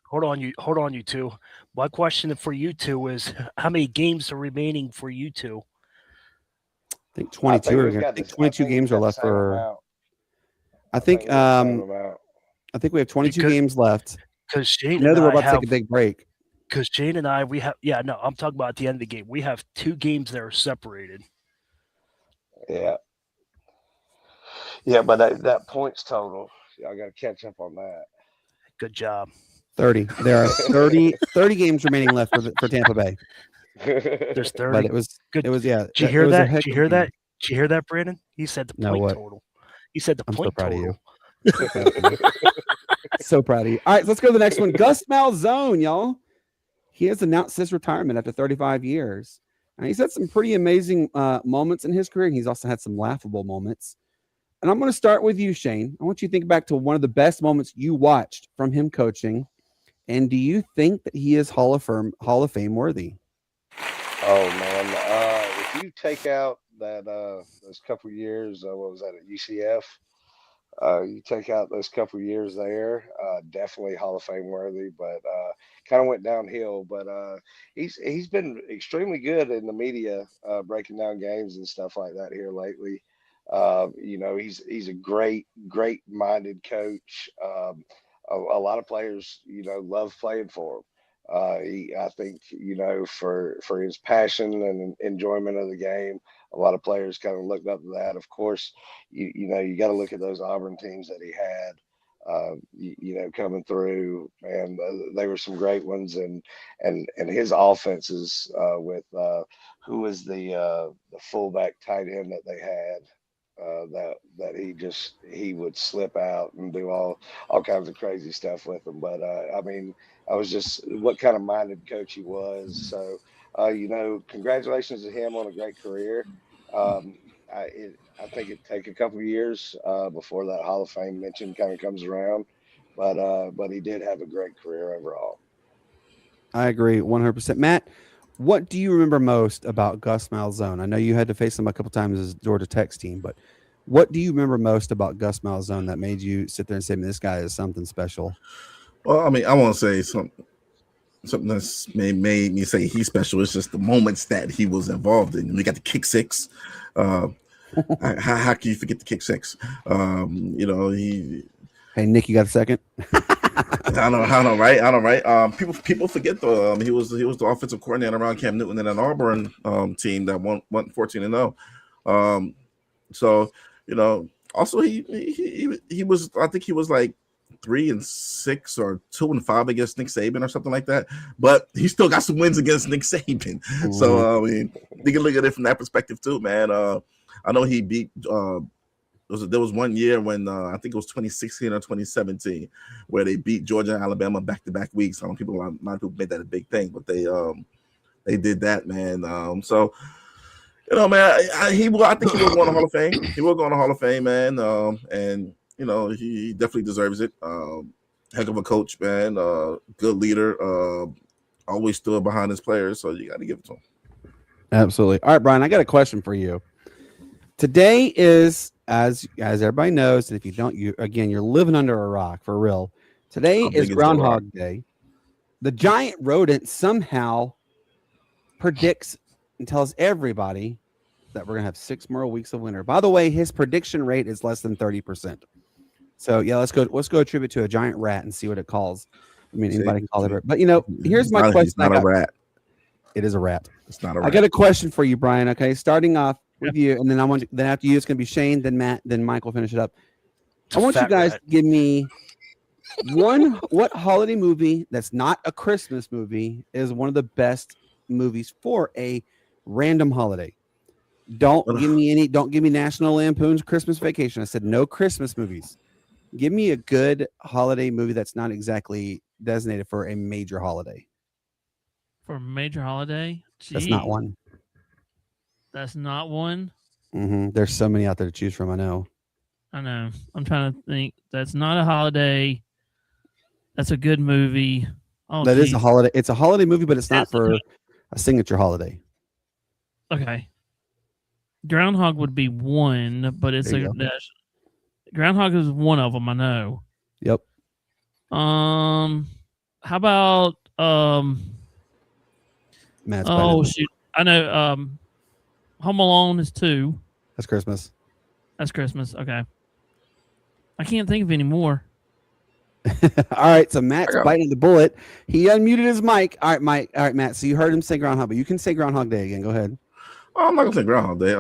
Hold on, you two. My question for you two is: how many games are remaining for you two? I think 22 games are left for. I think we have 22 games left. Because Shane I know that we're about to take a big break. Because Shane and I, I'm talking about at the end of the game. We have 2 games that are separated. Yeah. Yeah, but that points total, I got to catch up on that. Good job. 30. There are 30 games remaining left for Tampa Bay. There's 30. But it was good. It was, yeah. Did you hear that? Did you hear that? Did you hear that, Brandon? He said the point total. He said the point total. So proud of you. So proud of you. All right, let's go to the next one. Gus Malzone, y'all. He has announced his retirement after 35 years. And he's had some pretty amazing moments in his career. And he's also had some laughable moments. And I'm going to start with you, Shane. I want you to think back to one of the best moments you watched from him coaching. And do you think that he is Hall of Fame worthy? Oh, man. If you take out that those couple of years, what was that, at UCF? You take out those couple of years there, definitely Hall of Fame worthy, but kind of went downhill. But he's been extremely good in the media, breaking down games and stuff like that here lately. He's a great-minded coach. A lot of players, love playing for him. I think, for his passion and enjoyment of the game, a lot of players kind of looked up to that. Of course, you got to look at those Auburn teams that he had, coming through, and they were some great ones. And his offenses with who was the fullback tight end that they had? that he would slip out and do all kinds of crazy stuff with them. But I mean, I was just what kind of minded coach he was. So congratulations to him on a great career. I think it'd take a couple of years before that Hall of Fame mention kind of comes around, but he did have a great career overall. I agree 100%. Matt, what do you remember most about Gus Malzahn? I know you had to face him a couple times as Georgia Tech's team, but what do you remember most about Gus Malzahn that made you sit there and say, "This guy is something special"? Well, I mean, I want to say something that's made me say he's special. It's just the moments that he was involved in. We got the kick six. How can you forget the kick six? Hey, Nick, you got a second? I know, right? People forget though. He was the offensive coordinator around Cam Newton and an Auburn team that won 14-0. So also he was. I think he was like 3-6 or 2-5 against Nick Saban or something like that. But he still got some wins against Nick Saban. Mm-hmm. So I mean, you can look at it from that perspective too, man. I know he beat. There was one year when I think it was 2016 or 2017 where they beat Georgia and Alabama back-to-back weeks. A lot of people made that a big thing, but they did that, man. So man, I think he will go in the Hall of Fame. He will go in the Hall of Fame, man. And he definitely deserves it. Heck of a coach, man. Good leader. Always stood behind his players, so you got to give it to him. Absolutely. All right, Bryan, I got a question for you. Today is, as everybody knows, and if you don't, you're living under a rock for real. Today is Groundhog Day. The giant rodent somehow predicts and tells everybody that we're gonna have 6 more weeks of winter. By the way, his prediction rate is less than 30%. So yeah, let's go attribute to a giant rat and see what it calls. I mean, anybody can call it, but here's my question. It's not a rat. It is a rat. It's not a rat. I got a question for you, Bryan. Okay, starting off with you, and then then after you, it's gonna be Shane, then Matt, then Mike will finish it up. I want you guys to give me what holiday movie that's not a Christmas movie is one of the best movies for a random holiday. Don't give me National Lampoon's Christmas Vacation. I said no Christmas movies. Give me a good holiday movie that's not exactly designated for a major holiday. For a major holiday? Jeez. That's not one. That's not one? Mm-hmm. There's so many out there to choose from, I know. I'm trying to think. That's not a holiday. That's a good movie. Oh, that is a holiday. It's a holiday movie, but it's not for a signature holiday. Okay. Groundhog would be one, but it's Groundhog is one of them, I know. Yep. How about Matt's shoot. I know Home Alone is 2. That's Christmas. That's Christmas. Okay. I can't think of any more. All right, so Matt's biting the bullet. He unmuted his mic. All right, Mike. All right, Matt. So you heard him say Groundhog, but you can say Groundhog Day again. Go ahead. Oh, I'm not gonna say Groundhog Day.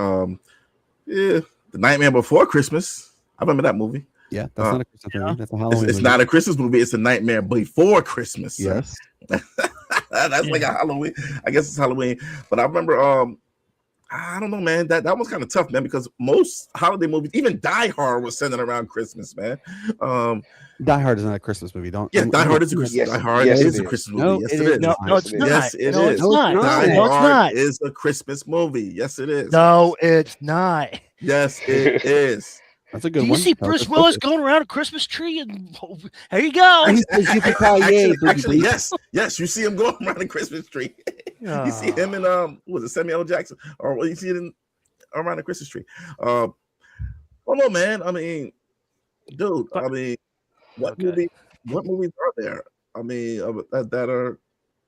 The Nightmare Before Christmas. I remember that movie. Yeah, that's not a Christmas movie. That's a Halloween. It's not a Christmas movie. It's a Nightmare Before Christmas. Yes, that's like a Halloween. I guess it's Halloween. But I remember. I don't know, man. That one's kind of tough, man, because most holiday movies, even Die Hard, was centered around Christmas, man. Die Hard is not a Christmas movie. Die Hard is a Christmas. Yes, Die Hard is a Christmas movie. Yes, it is. No, it's not. Yes, it is. No, it's not. Die Hard is a Christmas movie. Yes, it is. No, it's not. Yes, it is. That's a good one. one. You see Bruce Willis going around a Christmas tree, and there you go. Actually, yes, you see him going around a Christmas tree. You see him in was it Samuel L. Jackson, or you see it around a Christmas tree? Oh no, man. I mean, dude. I mean, what movies are there? I mean, that are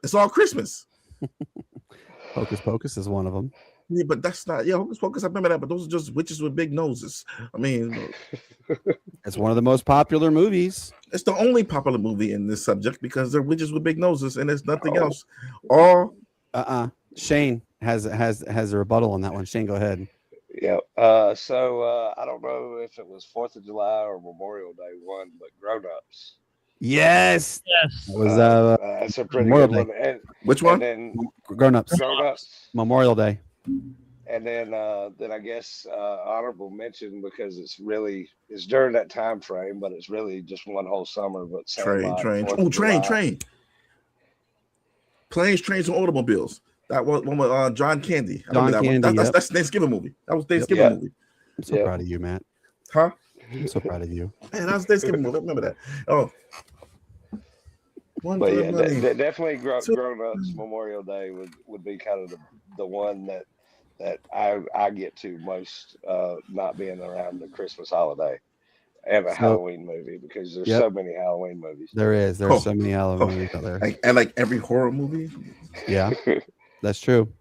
it's all Christmas. Hocus Pocus is one of them. Yeah, but that's not. Yeah, Hocus Pocus. I remember that, but those are just witches with big noses. I mean, it's one of the most popular movies. It's the only popular movie in this subject because they're witches with big noses, and there's nothing else. All Shane has a rebuttal on that one. Shane, go ahead. Yeah. So I don't know if it was 4th of July or Memorial Day one, but Grown Ups. Yes. It was that's a pretty good one. Which one? And then Grown Ups. Grown Ups. Memorial Day. And then I guess honorable mention, because it's during that time frame, but it's really just one whole summer. But Train. Planes, Trains, and Automobiles. That one with John Candy. I remember that one. That's Thanksgiving movie. That was Thanksgiving movie. I'm so proud of you, Matt. Huh? I'm so proud of you. Man, that was Thanksgiving movie. I remember that. Oh. But yeah, definitely Grown Ups Memorial Day would be kind of the one that I get to most, not being around the Christmas holiday and a Halloween movie, because there's so many Halloween movies. There's so many Halloween movies out there. And like every horror movie. Yeah, that's true.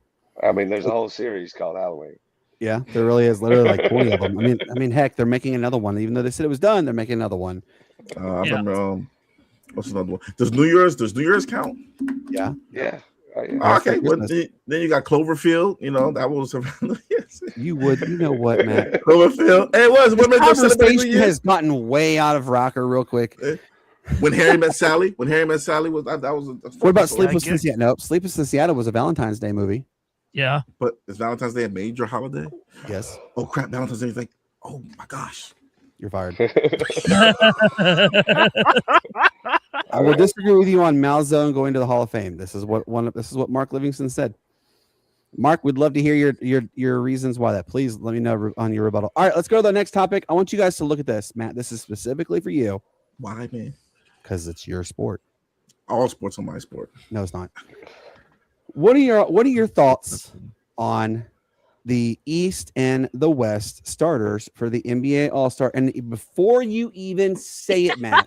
I mean, there's a whole series called Halloween. Yeah, there really is, literally like 20 of them. I mean, heck, they're making another one. Even though they said it was done, they're making another one. I remember. What's another one? Does New Year's count? Yeah. Yeah. Okay. Well, then you got Cloverfield. You know, that was around. You know what, Matt? Cloverfield. Hey, it was. This conversation has gotten way out of rocker real quick. When Harry Met Sally. When Harry Met Sally was that was. What about Sleepless in Seattle? Nope. Sleepless in Seattle was a Valentine's Day movie. Yeah. But is Valentine's Day a major holiday? Yes. Oh crap! Valentine's Day is like, oh my gosh. You're fired. I will disagree with you on Malzone going to the Hall of Fame. This is what Mark Livingston said. Mark, we'd love to hear your reasons why that. Please let me know on your rebuttal. All right, let's go to the next topic. I want you guys to look at this, Matt. This is specifically for you. Why, man? Because it's your sport. All sports are my sport. No, it's not. What are your thoughts on the East and the West starters for the NBA All-Star? And before you even say it, Matt,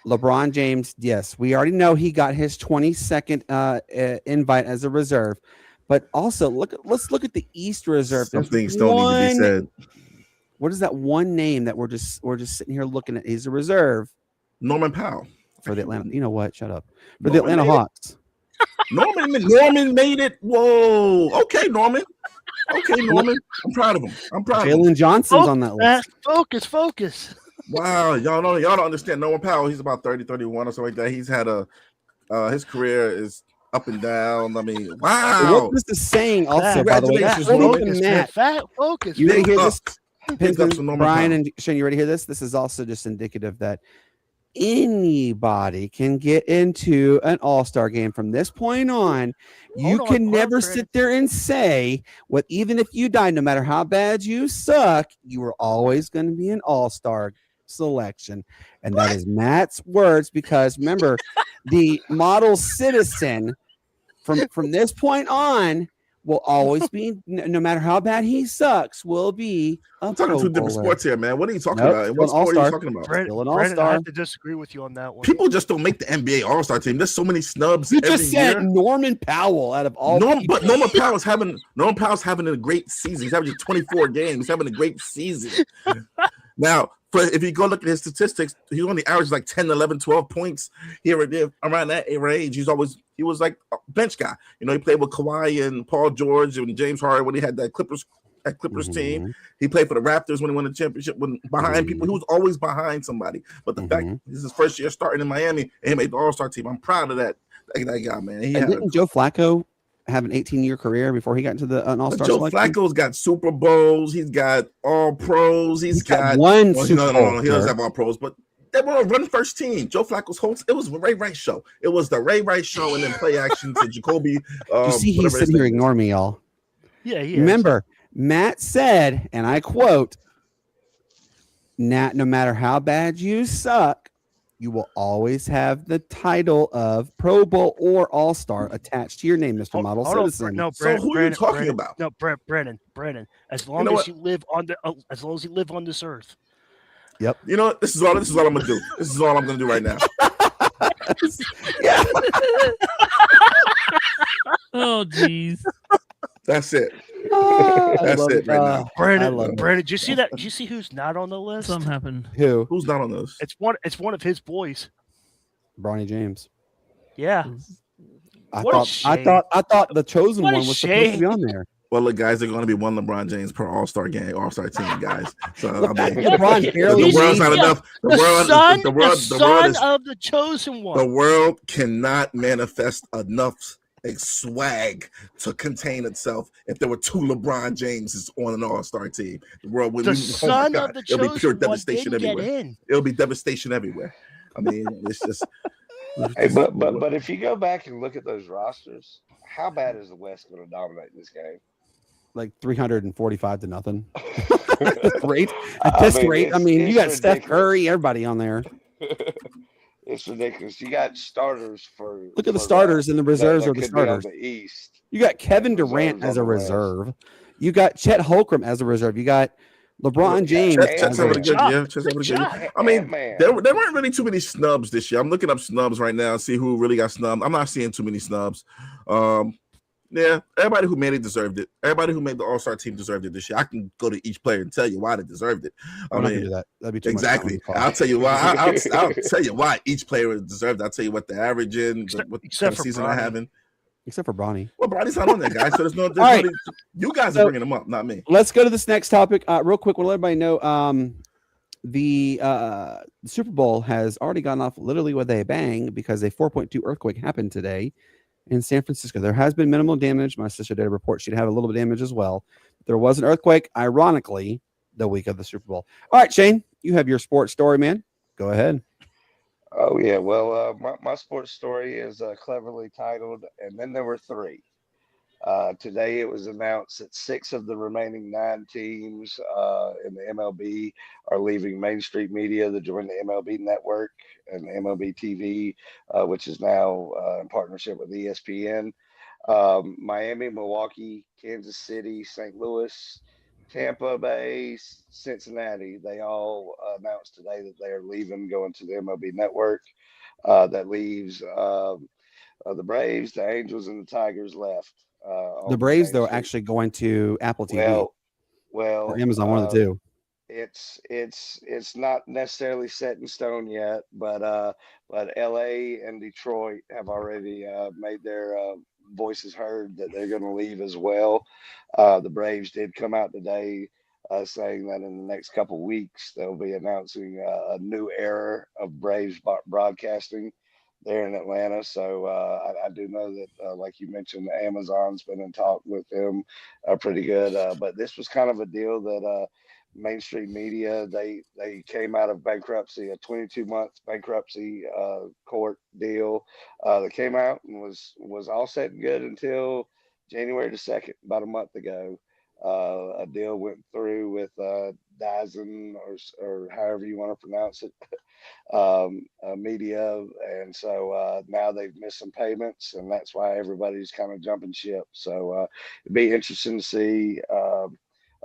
LeBron James, yes, we already know he got his 22nd invite as a reserve, but also let's look at the East reserve. Some things don't need to be said. What is that one name that we're just sitting here looking at? He's a reserve. Norman Powell for the Atlanta. You know what? Shut up. For the Atlanta Hawks. Norman made it. Whoa. Okay, Norman. I'm proud of him. Jalen Johnson's on that list. Focus. Wow, y'all don't understand. Norman Powell, he's about 30, 31 or something like that. He's had his career is up and down. I mean, wow. What this is saying also, by the way, focus. You ready to hear this? Bryan and Shane, you ready to hear this? This is also just indicative that anybody can get into an all-star game from this point on. You can never sit there and say, well, even if you die, no matter how bad you suck, you are always going to be an all-star selection. And that is Matt's words, because remember, the model citizen from this point on will always be, no matter how bad he sucks, will be I'm talking two different sports here, man. What are you talking about? What sport are you talking about? Brandon, I have to disagree with you on that one. People just don't make the NBA All-Star team. There's so many snubs. You just said Norman Powell out of all. But Norman Powell's having a great season. He's having 24 games. He's having a great season. Now, if you go look at his statistics, he's only averaged like 10, 11, 12 points here or there. Around that age, he was like a bench guy. You know, he played with Kawhi and Paul George and James Harden when he had that Clippers team. He played for the Raptors when he won the championship. When behind people, he was always behind somebody. But the fact this is his first year starting in Miami and he made the All-Star team, I'm proud of that guy, man. Didn't Joe Flacco have an 18-year career before he got into an All-Star Joe selection? Flacco's got Super Bowls. He's got All Pros. He's got one. No, he doesn't have All Pros, but they were a run first team. Joe Flacco's whole it was the Ray Rice show. It was the Ray Rice show, and then play action to Jacoby. You see, he's sitting here ignoring me, y'all. Yeah, Remember, Matt said, and I quote, "Nat, no matter how bad you suck, you will always have the title of Pro Bowl or All-Star attached to your name, Mr. Model Citizen." So who are you talking about? No, Brandon. As long as you live on this earth. Yep. You know what? This is all I'm gonna do. This is all I'm gonna do right now. Yeah. Oh, jeez. That's it. That's it right now. Brandon, did you see that? Did you see who's not on the list? Something happened. Who's not on those? It's one of his boys. Bronny James. Yeah. I thought the chosen one was supposed to be on there. Well, look, guys, they're going to be one LeBron James per All-Star team, guys. So I mean, LeBron barely the world's not needs- enough. The son of the chosen one. The world cannot manifest enough swag to contain itself if there were two LeBron Jameses on an All-Star team. The world would The be son of the it'll be pure chosen one devastation didn't get everywhere. in. It'll be devastation everywhere. I mean, it's just. Hey, but if you go back and look at those rosters, how bad is the West going to dominate this game? like 345 to nothing. Rate I at this mean, rate. I it's- mean, you it's got Steph ridiculous. Curry, everybody on there. It's ridiculous. You got starters for. Look at the for starters and the reserves that are the could be on starters. the East. You got Kevin Reserves Durant as a on the West. reserve. You got Chet Holmgren as a reserve. You got LeBron James. Chet's as a having a good reserve. year. Chet's having a good year. job. I mean, Ant-Man. there weren't really too many snubs this year. I'm looking up snubs right now, see who really got snubbed. I'm not seeing too many snubs. Yeah, everybody who made it deserved it. Everybody who made the All-Star team deserved it this year. I can go to each player and tell you why they deserved it. I'm not gonna do that. That'd be too Exactly. much time. I'll tell you why. I'll tell you why each player deserved it. I'll tell you what the average in, what except kind of for season they're Bronny. having. Except for Bronny. Well, Bronny's not on there, guys. So there's no. All right. You guys So- are bringing them up, not me. Let's go to this next topic real quick. We'll let everybody know the Super Bowl has already gone off literally with a bang because a 4.2 earthquake happened today in San Francisco. There has been minimal damage. My sister did a report. She'd have a little bit of damage as well. There was an earthquake, ironically, the week of the Super Bowl. All right, Shane, you have your sports story, man. Go ahead. Oh yeah, well, my sports story is cleverly titled, and then there were three. Today it was announced that 6 of the remaining 9 teams in the MLB are leaving Main Street Media to join the MLB Network and MLB TV, which is now in partnership with ESPN. Miami, Milwaukee, Kansas City, St. Louis, Tampa Bay, Cincinnati, they all announced today that they are leaving, going to the MLB Network. That leaves the Braves, the Angels, and the Tigers left. The Braves, though, actually going to Apple TV well, or Amazon, one of the two. It's not necessarily set in stone yet, but LA and Detroit have already made their voices heard that they're going to leave as well. The Braves did come out today saying that in the next couple of weeks they'll be announcing a new era of Braves broadcasting there in Atlanta. So I do know that, like you mentioned, Amazon's been in talk with them pretty good. But this was kind of a deal that Main Street Media, they came out of bankruptcy, a 22-month bankruptcy court deal that came out and was all set and good until January the 2nd, about a month ago. A deal went through with Dyson or however you want to pronounce it, media, and so now they've missed some payments, and that's why everybody's kind of jumping ship. So it'd be interesting to see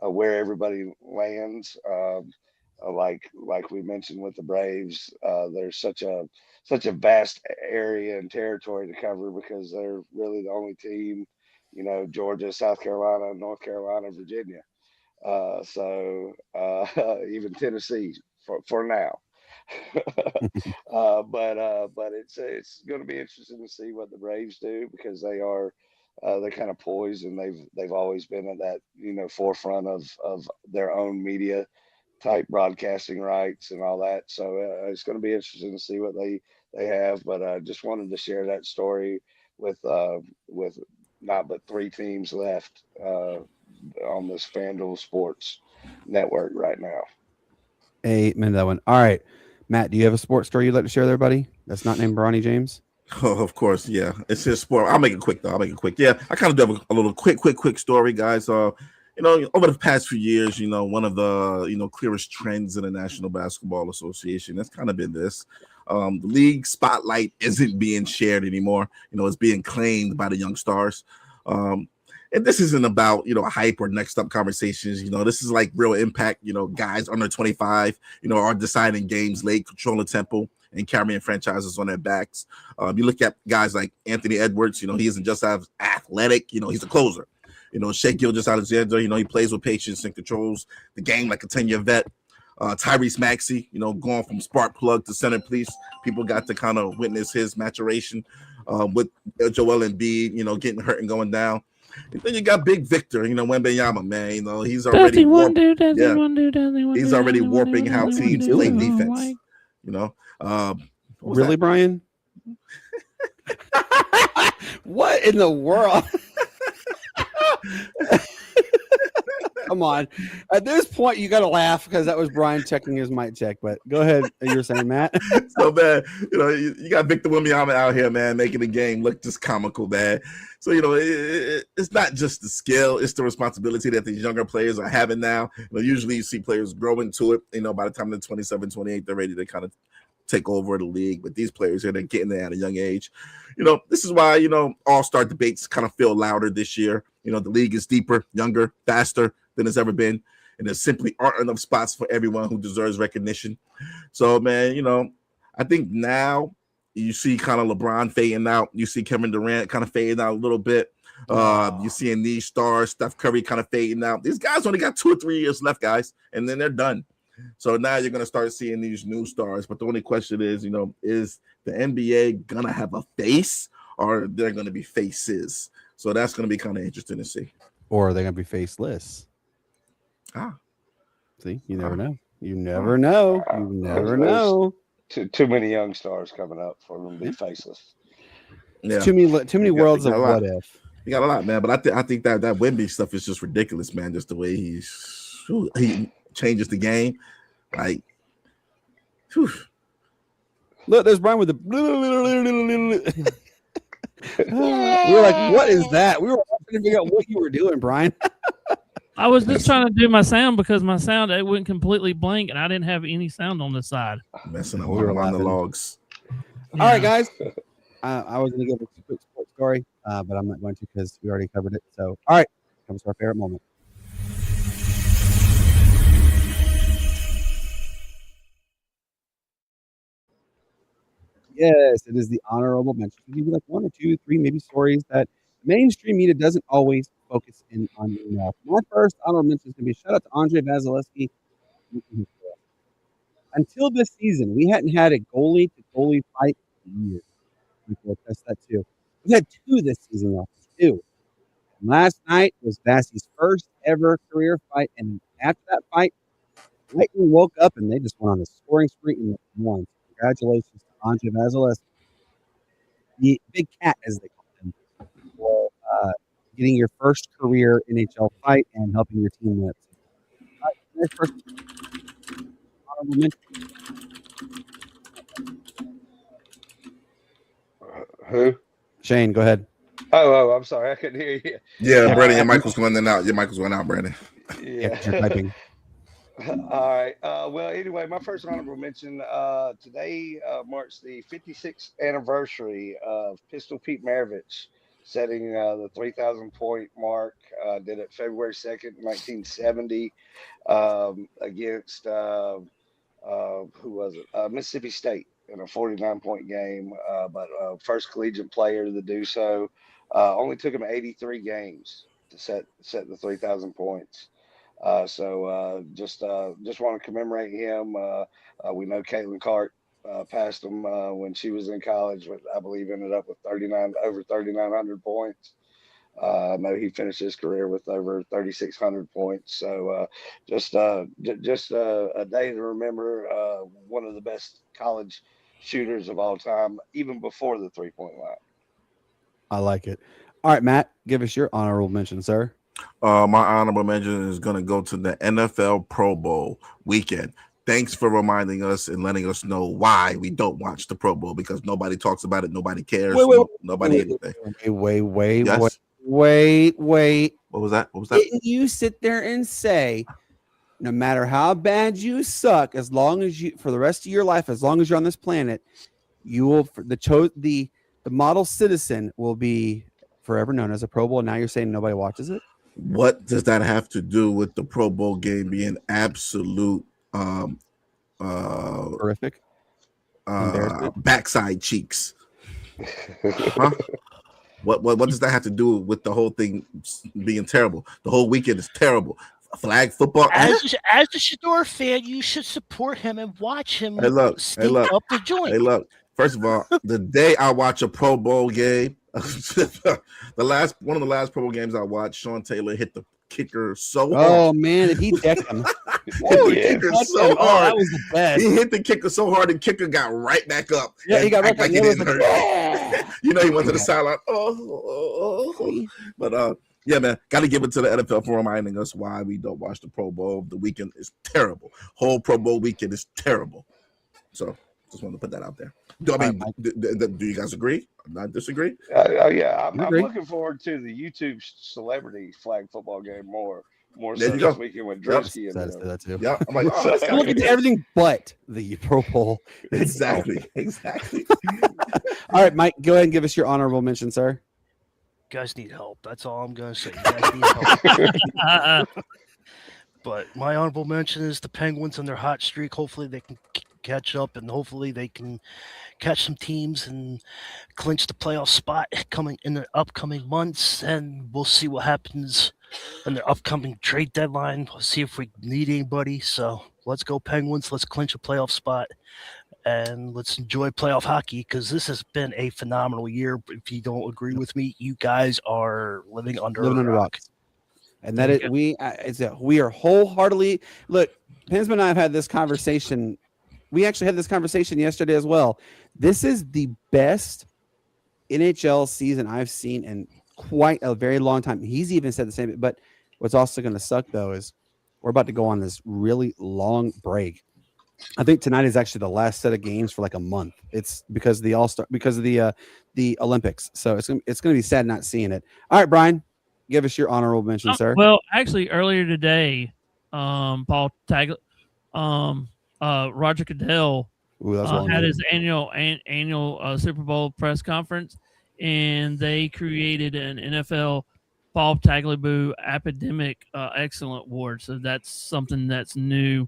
where everybody lands. Like we mentioned with the Braves, there's such a vast area and territory to cover because they're really the only team, Georgia, South Carolina, North Carolina, Virginia. So even Tennessee for now. But it's going to be interesting to see what the Braves do because they're kind of poised and they've always been at that forefront of their own media type broadcasting rights and all that. So it's going to be interesting to see what they have. But I just wanted to share that story with not but 3 teams left on this FanDuel Sports Network right now. Amen to that one. All right, Matt, do you have a sports story you'd like to share there, buddy? That's not named Bronny James. Oh, of course, yeah. It's just sport. I'll make it quick, though. Yeah, I kind of do have a little quick story, guys. Over the past few years, one of the clearest trends in the National Basketball Association that's kind of been this. The league spotlight isn't being shared anymore. It's being claimed by the young stars. And this isn't about, hype or next up conversations. This is like real impact. Guys under 25, are deciding games late, controlling tempo and carrying franchises on their backs. You look at guys like Anthony Edwards, he isn't just as athletic, he's a closer. Shea Gilgeous-Alexander, he plays with patience and controls the game like a 10-year vet. Tyrese Maxey, going from spark plug to center piece. People got to kind of witness his maturation with Joel Embiid, getting hurt and going down. Then you got Big Victor, Wembanyama, man. He's already he's already warping how teams play defense. Really, Bryan? What in the world? Come on. At this point, you got to laugh because that was Bryan checking his mic check. But go ahead. You were saying, Matt? So, man, you got Victor Wembanyama out here, man, making the game look just comical, man. So, it's not just the skill. It's the responsibility that these younger players are having now. Usually you see players grow into it. By the time they're 27, 28, they're ready to kind of take over the league. But these players here, they're getting there at a young age. This is why, all-star debates kind of feel louder this year. The league is deeper, younger, faster than it's ever been. And there simply aren't enough spots for everyone who deserves recognition. So, man, I think now you see kind of LeBron fading out. You see Kevin Durant kind of fading out a little bit. You see these stars, Steph Curry kind of fading out. These guys only got 2 or 3 years left, guys, and then they're done. So now you're going to start seeing these new stars. But the only question is, is the NBA going to have a face or they're going to be faces? So that's going to be kind of interesting to see. Or are they going to be faceless? See, you never know. You never know. You never know. Too many young stars coming up for them to be faceless. Yeah. Too many worlds of what if. You got a lot, man. But I think that Wemby stuff is just ridiculous, man. Just the way he changes the game. Like, whew. Look, there's Bryan with the. We were like, what is that? We were trying to figure out what you were doing, Bryan. I was just trying to do my sound because my sound, it went completely blank and I didn't have any sound on this side. Messing up on the logs. Yeah. All right, guys. I was going to give a quick sports story, but I'm not going to because we already covered it. So, all right, comes to our favorite moment. Yes, it is the honorable mention. We give you like 1 or 2, 3, maybe stories that mainstream media doesn't always focus in on enough. My first honorable mention is going to be shout out to Andre Vasilevsky. Until this season, we hadn't had a goalie to goalie fight in years. People attest that too. We had 2 this season, though. 2. And last night was Vasi's first ever career fight, and after that fight, Lightning woke up and they just went on a scoring spree and won. Congratulations to Andre Vasilevsky, the Big Cat, as they call him, for getting your first career NHL fight and helping your team win. First honorable mention. Who? Shane, go ahead. Oh, I'm sorry. I couldn't hear you. Yeah, Brandon, your mic was going in and out. Your mic was going out, Brandon. Yeah. You're typing. All right. Well, anyway, my first honorable mention today marks the 56th anniversary of Pistol Pete Maravich setting the 3,000 point mark. Did it February 2nd, 1970 against who was it? Mississippi State in a 49-point game, but first collegiate player to do so. Only took him 83 games to set the 3,000 points. So just want to commemorate him. We know Caitlin Clark passed him when she was in college, but I believe ended up with over 3,900 points. I know he finished his career with over 3,600 points. So just a day to remember. One of the best college shooters of all time, even before the 3-point line. I like it. All right, Matt, give us your honorable mention, sir. My honorable mention is going to go to the NFL Pro Bowl weekend. Thanks for reminding us and letting us know why we don't watch the Pro Bowl, because nobody talks about it. Nobody cares. Nobody anything. Wait. Yes? Wait. What was that? Didn't you sit there and say, no matter how bad you suck, as long as you, for the rest of your life, as long as you're on this planet, you will, the model citizen will be forever known as a Pro Bowl. Now you're saying nobody watches it? What does that have to do with the Pro Bowl game being absolute horrific? Backside cheeks. Huh? What does that have to do with the whole thing being terrible? The whole weekend is terrible. Flag football. As a Shador fan, you should support him and watch him stink up the joint. Hey, look. First of all, the day I watch a Pro Bowl game, the one of the last Pro Bowl games I watched, Sean Taylor hit the kicker so hard. Oh man, did he deck him? The kicker so hard. That was the best. He hit the kicker so hard, the kicker got right back up. Yeah, he got right like back he up. didn't hurt. You know, he went to the sideline. But yeah, man, got to give it to the NFL for reminding us why we don't watch the Pro Bowl. The weekend is terrible. Whole Pro Bowl weekend is terrible. So just wanted to put that out there. Do you guys agree? Not disagree? Yeah, I'm looking forward to the YouTube celebrity flag football game more so this weekend with Drewski. That too. Yeah, I'm like, I'm looking at everything but the Pro Bowl. Exactly. All right, Mike, go ahead and give us your honorable mention, sir. You guys need help. That's all I'm going to say. You guys need help. But my honorable mention is the Penguins and their hot streak. Hopefully they can catch up, and hopefully they can catch some teams and clinch the playoff spot coming in the upcoming months. And we'll see what happens in their upcoming trade deadline. We'll see if we need anybody. So let's go Penguins. Let's clinch a playoff spot. And let's enjoy playoff hockey, because this has been a phenomenal year. If you don't agree with me, you guys are living under a rock. And that is, we are wholeheartedly look. Pensman and I have had this conversation. We actually had this conversation yesterday as well. This is the best NHL season I've seen in quite a very long time. He's even said the same. But what's also going to suck though is we're about to go on this really long break. I think tonight is actually the last set of games for like a month. It's because of the All-Star, because of the Olympics. So it's gonna be sad not seeing it. All right, Brian, give us your honorable mention, sir. Well, actually, earlier today, Paul Tagliabue, Roger Goodell had his annual Super Bowl press conference, and they created an NFL Paul Tagliabue Academic Excellent Award. So that's something that's new.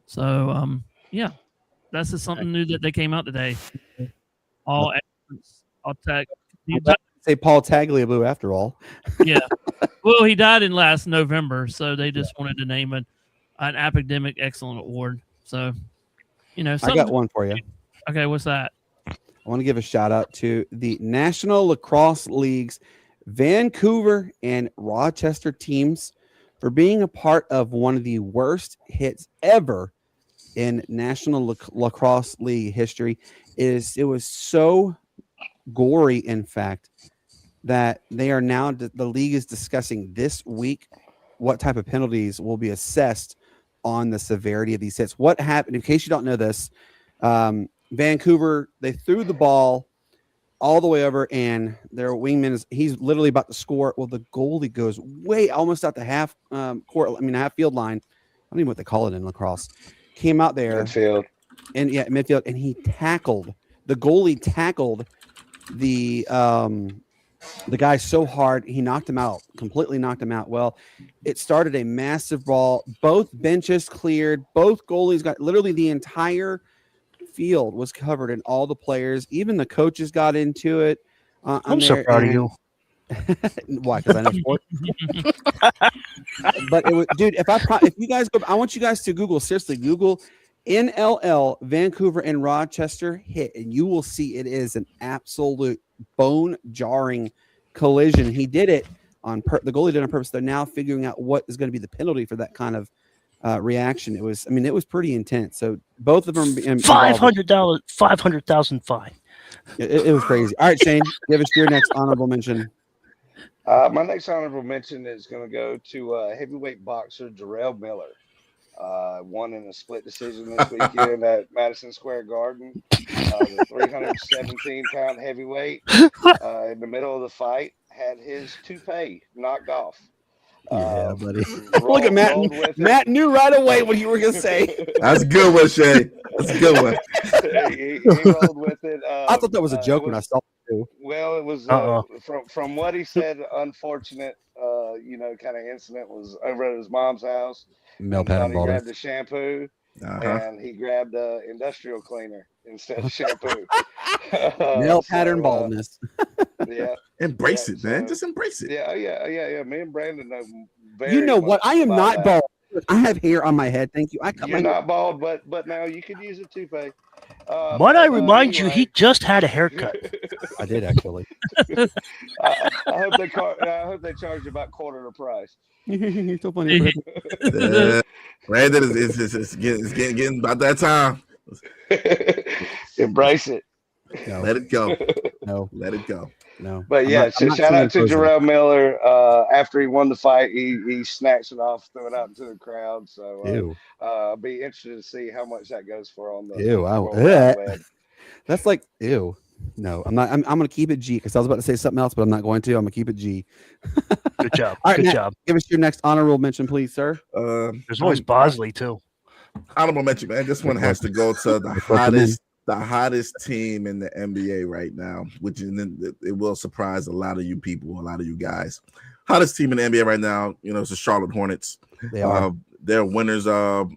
So yeah, that's just something new that they came out today. All tag. Say Paul Tagliabue after all. Yeah. Well, he died in last November, so they just wanted to name an academic excellent award. So, you know, I got one for you. Okay, what's that? I want to give a shout out to the National Lacrosse League's Vancouver and Rochester teams for being a part of one of the worst hits ever in National Lacrosse League history. It was so gory, in fact, that they are now, the league is discussing this week what type of penalties will be assessed on the severity of these hits. What happened, in case you don't know this, Vancouver, they threw the ball all the way over, and their wingman he's literally about to score. Well, the goalie goes way almost out the half field line. I don't even know what they call it in lacrosse. Came out there midfield, and he tackled the goalie. Tackled the guy so hard he knocked him out, completely knocked him out. Well, it started a massive brawl. Both benches cleared. Both goalies got literally the entire field was covered, and all the players, even the coaches, got into it. I'm so proud of you. Why? Because I know sport. But it was, dude. If you guys go, I want you guys to Google, seriously, Google NLL Vancouver and Rochester hit, and you will see it is an absolute bone-jarring collision. He did it on the goalie did it on purpose. They're now figuring out what is going to be the penalty for that kind of reaction. It was pretty intense. So both of them $500,000 fine. It was crazy. All right, Shane, give us your next honorable mention. My next honorable mention is going to go to heavyweight boxer Jarrell Miller. Won in a split decision this weekend at Madison Square Garden. The 317-pound heavyweight in the middle of the fight had his toupee knocked off. Yeah, buddy. Look at Matt. Matt knew right away what you were going to say. That's a good one, Shay. That's a good one. he rolled with it. I thought that was a joke when I saw it too. Well, it was from what he said. Unfortunate, kind of incident was over at his mom's house. Male pattern baldness. He grabbed the shampoo and he grabbed industrial cleaner instead of shampoo. Male pattern baldness. Yeah. Embrace it, man. Just embrace it. Yeah. Me and Brandon know very You know what? I am not bald. I have hair on my head. Thank you. You're not bald, but now you could use a toupee. Might I remind you, he just had a haircut. I did actually. I hope they charge you about quarter the price. You're still funny. Brandon is getting about that time. Embrace it. No. Let it go. No. Let it go. No. But yeah, shout out to Jarrell Miller. After he won the fight, he snatched it off, threw it out into the crowd. So I'll be interested to see how much that goes for on the That's like ew. No, I'm not. I'm going to keep it G because I was about to say something else, but I'm not going to. I'm going to keep it G. Good job. All right, good Matt, job. Give us your next honorable mention, please, sir. There's always Bosley too. Honorable mention, man. This one has to go to the hottest team in the NBA right now, which it will surprise a lot of you people, a lot of you guys. Hottest team in the NBA right now, it's the Charlotte Hornets. They are. They're winners of.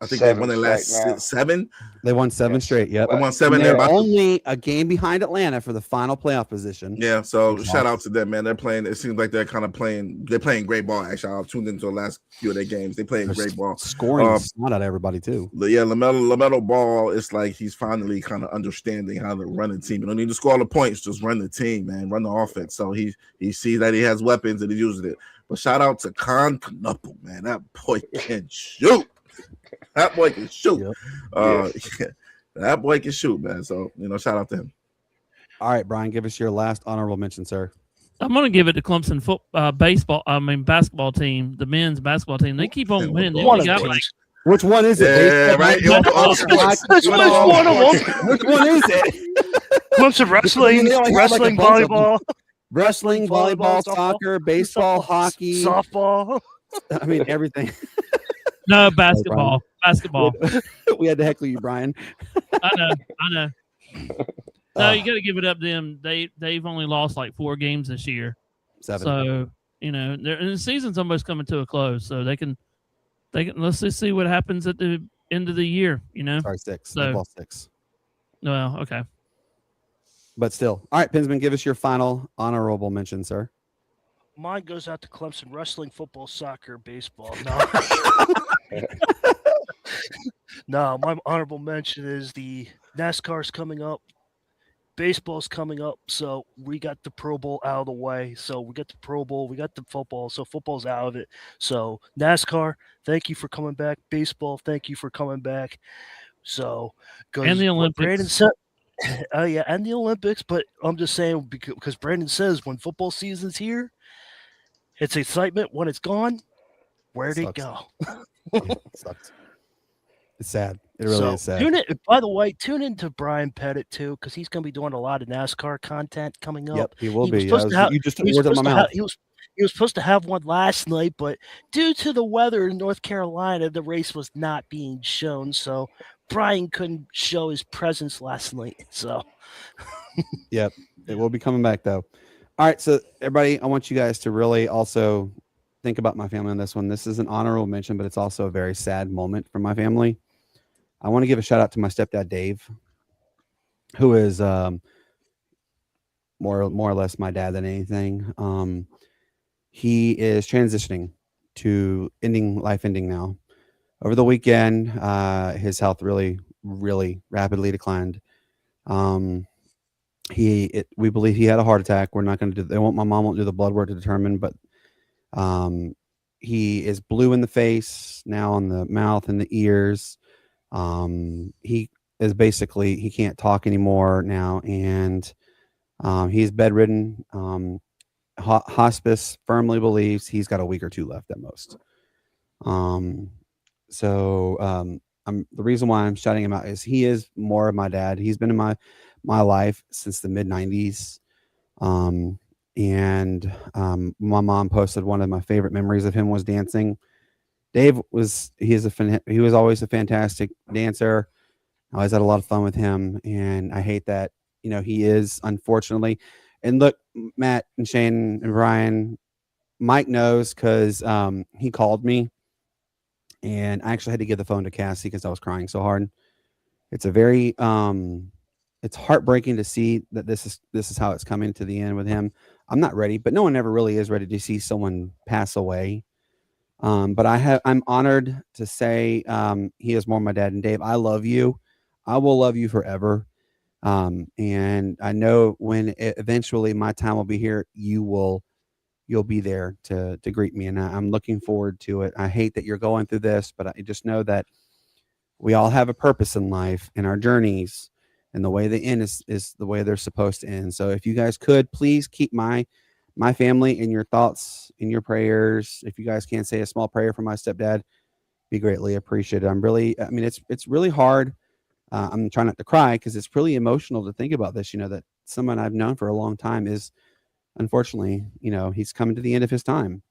I think they won their last 7. They won 7 straight. Yep. They won 7. They're only a game behind Atlanta for the final playoff position. Yeah. So shout out to them, man. They're playing. It seems like they're kind of playing. They're playing great ball. Actually, I've tuned into the last few of their games. They're playing great ball. Scoring not out of everybody too. Yeah, LaMelo Ball. It's like he's finally kind of understanding how to run a team. You don't need to score all the points. Just run the team, man. Run the offense. So he sees that he has weapons and he's using it. But shout out to Con Knuckle, man. That boy can shoot. That boy can shoot. Yep. That boy can shoot, man. So, shout out to him. All right, Brian, give us your last honorable mention, sir. I'm going to give it to Clemson basketball team, the men's basketball team. They keep on winning. They only got which one is it? Yeah, right. Which one of them? Which one is it? Clemson wrestling, volleyball. Wrestling, volleyball, soccer, baseball, hockey, softball. I mean, everything. No, basketball. Basketball. We had to heckle you, Brian. I know. No, you got to give it up to them. They've only lost like 4 games this year. 7. So, and the season's almost coming to a close. So they can let's just see what happens at the end of the year, Sorry, 6. So, they lost 6. Well, okay. But still. All right, Pinsman, give us your final honorable mention, sir. Mine goes out to Clemson wrestling, football, soccer, baseball. No, my honorable mention is the NASCAR's coming up. Baseball's coming up. So we got the Pro Bowl out of the way. So we got the Pro Bowl. We got the football. So football's out of it. So NASCAR, thank you for coming back. Baseball, thank you for coming back. So and the Olympics. Brandon said, yeah, and the Olympics. But I'm just saying because Brandon says when football season's here, it's excitement. When it's gone, where'd it go? It sucks. It's sad. It really is sad. By the way, tune in to Brian Pettit too, because he's going to be doing a lot of NASCAR content coming up. Yep, he will be. You just took words out of my mouth. He was supposed to have one last night, but due to the weather in North Carolina, the race was not being shown. So Brian couldn't show his presence last night. So, yep, it will be coming back though. All right, so everybody, I want you guys to really also think about my family on this one. This is an honorable mention, but it's also a very sad moment for my family. I want to give a shout out to my stepdad, Dave, who is more or less my dad than anything. He is transitioning to life ending now. Over the weekend, his health really, really rapidly declined. We believe he had a heart attack. We're not going to do. My mom won't do the blood work to determine, but he is blue in the face now, on the mouth and the ears. He is basically, he can't talk anymore now, and he's bedridden. Hospice firmly believes he's got a week or 2 left at most. The reason why I'm shouting him out is he is more of my dad. He's been in my life since the mid 90s. My mom posted one of my favorite memories of him was dancing. Dave was always a fantastic dancer. I always had a lot of fun with him, and I hate that, he is, unfortunately. And look, Matt and Shane and Brian, Mike knows because he called me, and I actually had to give the phone to Cassie because I was crying so hard. It's a very it's heartbreaking to see that this is how it's coming to the end with him. I'm not ready, but no one ever really is ready to see someone pass away. But I'm honored to say he is more my dad. And Dave, I love you. I will love you forever. And I know when eventually my time will be here, you'll be there to greet me. And I'm looking forward to it. I hate that you're going through this, but I just know that we all have a purpose in life, and our journeys and the way they end is the way they're supposed to end. So if you guys could please keep my family in your thoughts, in your prayers. If you guys can say a small prayer for my stepdad, be greatly appreciated. It's really hard. I'm trying not to cry because it's really emotional to think about this, that someone I've known for a long time is unfortunately, he's coming to the end of his time.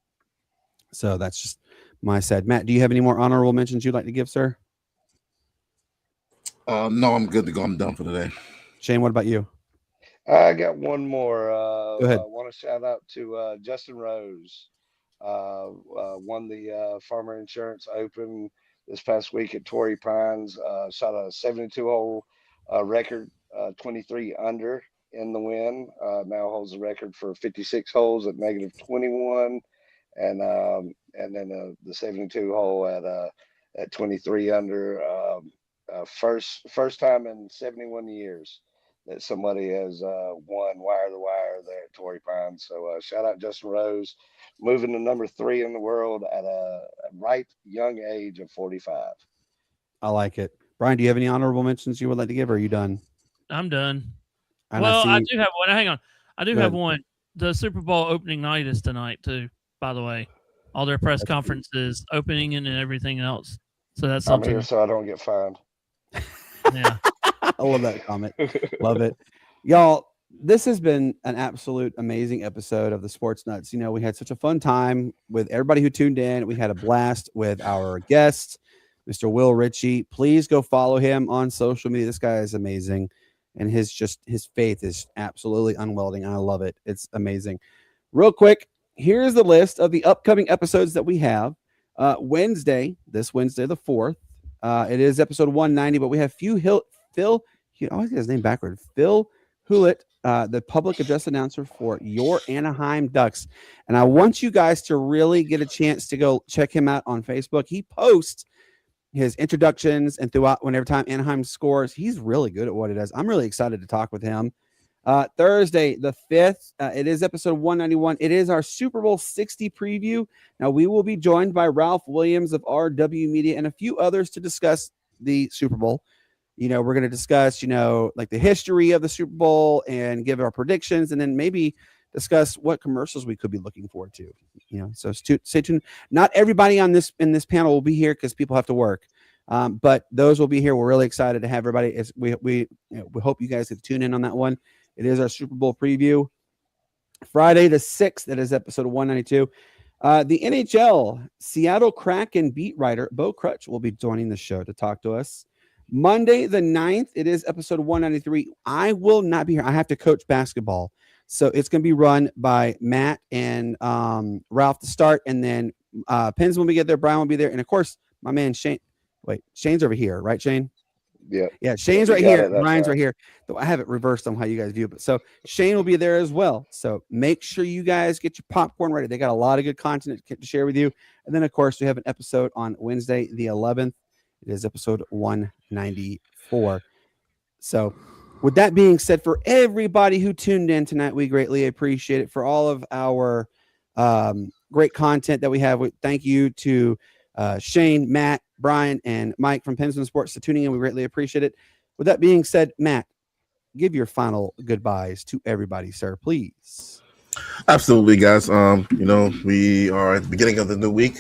So that's just my sad. Matt, do you have any more honorable mentions you'd like to give, sir? No, I'm good to go. I'm done for today. Shane, what about you? I got one more. Go ahead. I want to shout out to Justin Rose. Won the Farmer Insurance Open this past week at Torrey Pines. Shot a 72-hole record, 23 under in the win. Now holds the record for 56 holes at -21, and then the 72 hole at 23 under. First time in 71 years that somebody has won wire to wire there at Torrey Pines. So shout out Justin Rose, moving to number 3 in the world at a ripe young age of 45. I like it. Bryan, do you have any honorable mentions you would like to give, or are you done? I'm done. And I do have one. Hang on. I do Go have ahead. one. The Super Bowl opening night is tonight, too, by the way. All their press conferences, opening and everything else. So that's I'm something. here so I don't get fined. Yeah. I love that comment. Love it. Y'all, this has been an absolute amazing episode of the Sportz Nutz. We had such a fun time with everybody who tuned in. We had a blast with our guest, Mr. Will Richey. Please go follow him on social media. This guy is amazing. And his faith is absolutely unwelding. I love it. It's amazing. Real quick, here's the list of the upcoming episodes that we have. This Wednesday, the 4th, it is episode 190, but we have Phil, I always get his name backward. Phil Hewlett, the public address announcer for your Anaheim Ducks. And I want you guys to really get a chance to go check him out on Facebook. He posts his introductions and whenever time Anaheim scores. He's really good at what he does. I'm really excited to talk with him. Thursday, the 5th, it is episode 191. It is our Super Bowl 60 preview. Now, we will be joined by Ralph Williams of RW Media and a few others to discuss the Super Bowl. We're going to discuss, like the history of the Super Bowl and give our predictions, and then maybe discuss what commercials we could be looking forward to. So stay tuned. Not everybody in this panel will be here because people have to work. But those will be here. We're really excited to have everybody. We hope you guys can tune in on that one. It is our Super Bowl preview. Friday the 6th, that is episode 192. The NHL Seattle Kraken beat writer Bo Crutch will be joining the show to talk to us. Monday the 9th, it is episode 193. I will not be here. I have to coach basketball. So it's going to be run by Matt and Ralph to start. And then Pins will be there. Bryan will be there. And, of course, my man Shane. Wait, Shane's over here, right, Shane? Yeah, Shane's right here. Brian's right here. Though I have it reversed on how you guys view it. So Shane will be there as well. So make sure you guys get your popcorn ready. They got a lot of good content to share with you. And then, of course, we have an episode on Wednesday, the 11th. It is episode 194. So with that being said, for everybody who tuned in tonight, we greatly appreciate it. For all of our great content that we have, thank you to Shane, Matt, Bryan, and Mike from Pensman Sports for tuning in. We greatly appreciate it. With that being said, Matt, give your final goodbyes to everybody, sir, please. Absolutely, guys. We are at the beginning of the new week.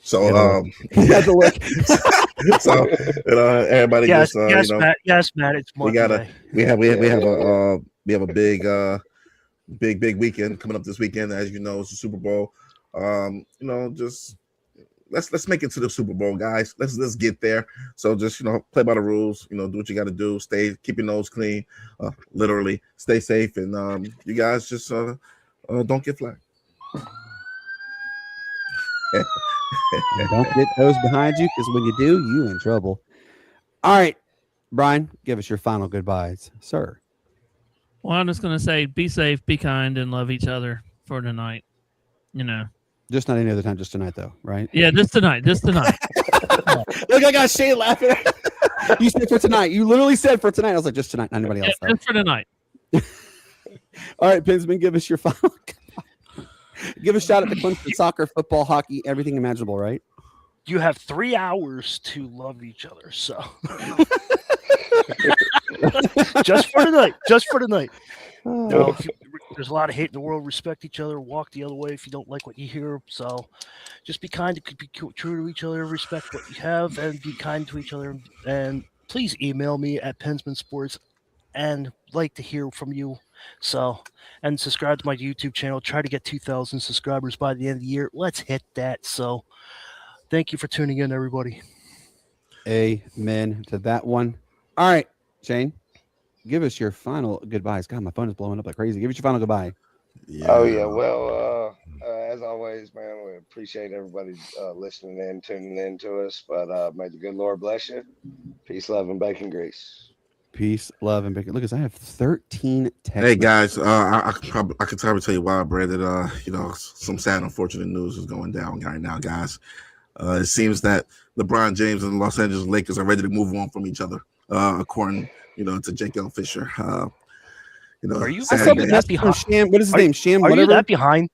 So, so everybody yes, just yes, Matt. It's Monday. We have a big weekend coming up this weekend. As you know, it's the Super Bowl. Just let's make it to the Super Bowl, guys. Let's get there. So just play by the rules. Do what you got to do. Keep your nose clean. Literally, stay safe, and you guys just don't get flagged. And don't get those behind you, because when you do, you in trouble. All right, Bryan, give us your final goodbyes, sir. Well, I'm just going to say be safe, be kind, and love each other for tonight. Just not any other time, just tonight, though, right? Yeah, just tonight. Just tonight. Look, I got Shay laughing. You said for tonight. You literally said for tonight. I was like, just tonight, not anybody else. Yeah, just for tonight. All right, Pinsman, give us your final. Give a shout out to Clemson soccer, football, hockey, everything imaginable, right? You have 3 hours to love each other. So just for tonight. Just for tonight. No, there's a lot of hate in the world. Respect each other. Walk the other way if you don't like what you hear. So just be kind. Be true to each other. Respect what you have and be kind to each other. And please email me at Pensman Sports and like to hear from you. So, and subscribe to my YouTube channel. Try to get 2,000 subscribers by the end of the year. Let's hit that. So thank you for tuning in, everybody. Amen to that one. All right, Shane. Give us your final goodbyes. God, my phone is blowing up like crazy. Give us your final goodbye. Yeah. Oh yeah, well, as always, man, we appreciate everybody listening in, tuning in to us. But may the good Lord bless you. Peace, love, and bacon grease. Peace, love, and bacon. Look, I have 13 texts. Hey guys, I could probably tell you why, Brad, that some sad, unfortunate news is going down right now, guys. It seems that LeBron James and the Los Angeles Lakers are ready to move on from each other, according to Jake L. Fisher. Are you that behind? Sham, what is his name? Sham. Are whatever? You that behind?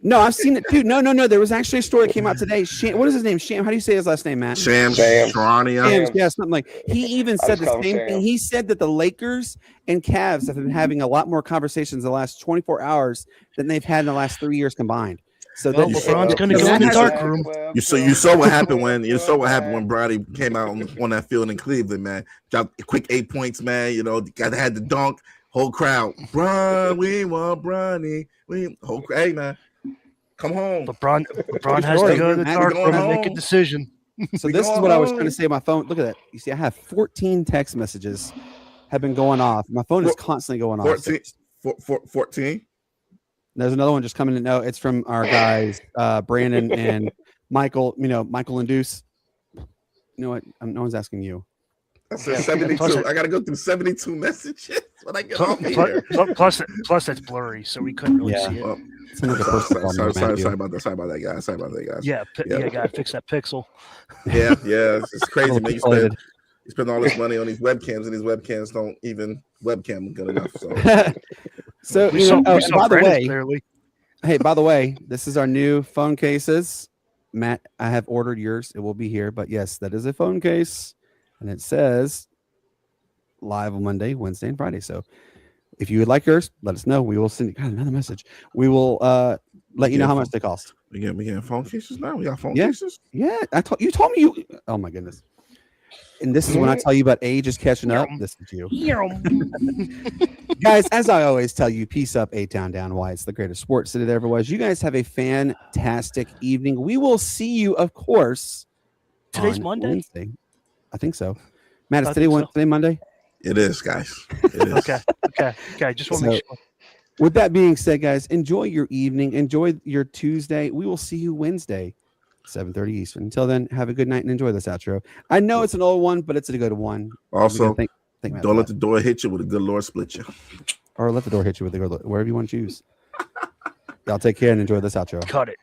No, I've seen it too. No. There was actually a story that came out today. Sham, what is his name? Sham. How do you say his last name, Matt? Sham. Yeah, something like. He even said the same thing. He said that the Lakers and Cavs have been having a lot more conversations in the last 24 hours than they've had in the last 3 years combined. So LeBron's going to go in the dark room. You saw what happened when Bryan came out on that field in Cleveland, man. Dropped a quick 8 points, man. Guy that had the dunk, whole crowd. Brian, we want Bronny. Hey, man, come home. LeBron has to go to the dark room and make a decision. So this is what I was trying to say on my phone. Look at that. You see, I have 14 text messages have been going off. My phone is constantly going off. 14. There's another one just coming in. No, it's from our guys, Brandon and Michael. Michael and Deuce. You know what? No one's asking you. I said 72. I got to go through 72 messages when I get on here. Plus, that's blurry, so we couldn't really see it. Sorry about that, guys. Yeah, gotta fix that pixel. Yeah, it's crazy, man. You spend all this money on these webcams, and these webcams don't even webcam good enough. So, by the way, this is our new phone cases. Matt, I have ordered yours. It will be here, but yes, that is a phone case, and it says live on Monday, Wednesday, and Friday. So, if you would like yours, let us know. We will send you another message. We will let you know how much they cost. We getting phone cases now. We got phone cases. Yeah, you told me you. Oh my goodness. And this is when I tell you about age is catching up. This is you. Guys, as I always tell you, peace up, A-Town down. Why it's the greatest sports city there ever was. You guys have a fantastic evening. We will see you, of course. Today's Monday? Wednesday. I think so. Matt, is today Monday? It is, guys. It is. Okay. Just want to make sure. With that being said, guys, enjoy your evening. Enjoy your Tuesday. We will see you Wednesday. 7:30 Eastern. Until then, have a good night and enjoy this outro. I know it's an old one, but it's a good one. Also, don't let the door hit you with a good Lord split you. Or let the door hit you with the good Lord, wherever you want to choose. Y'all take care and enjoy this outro. Cut it.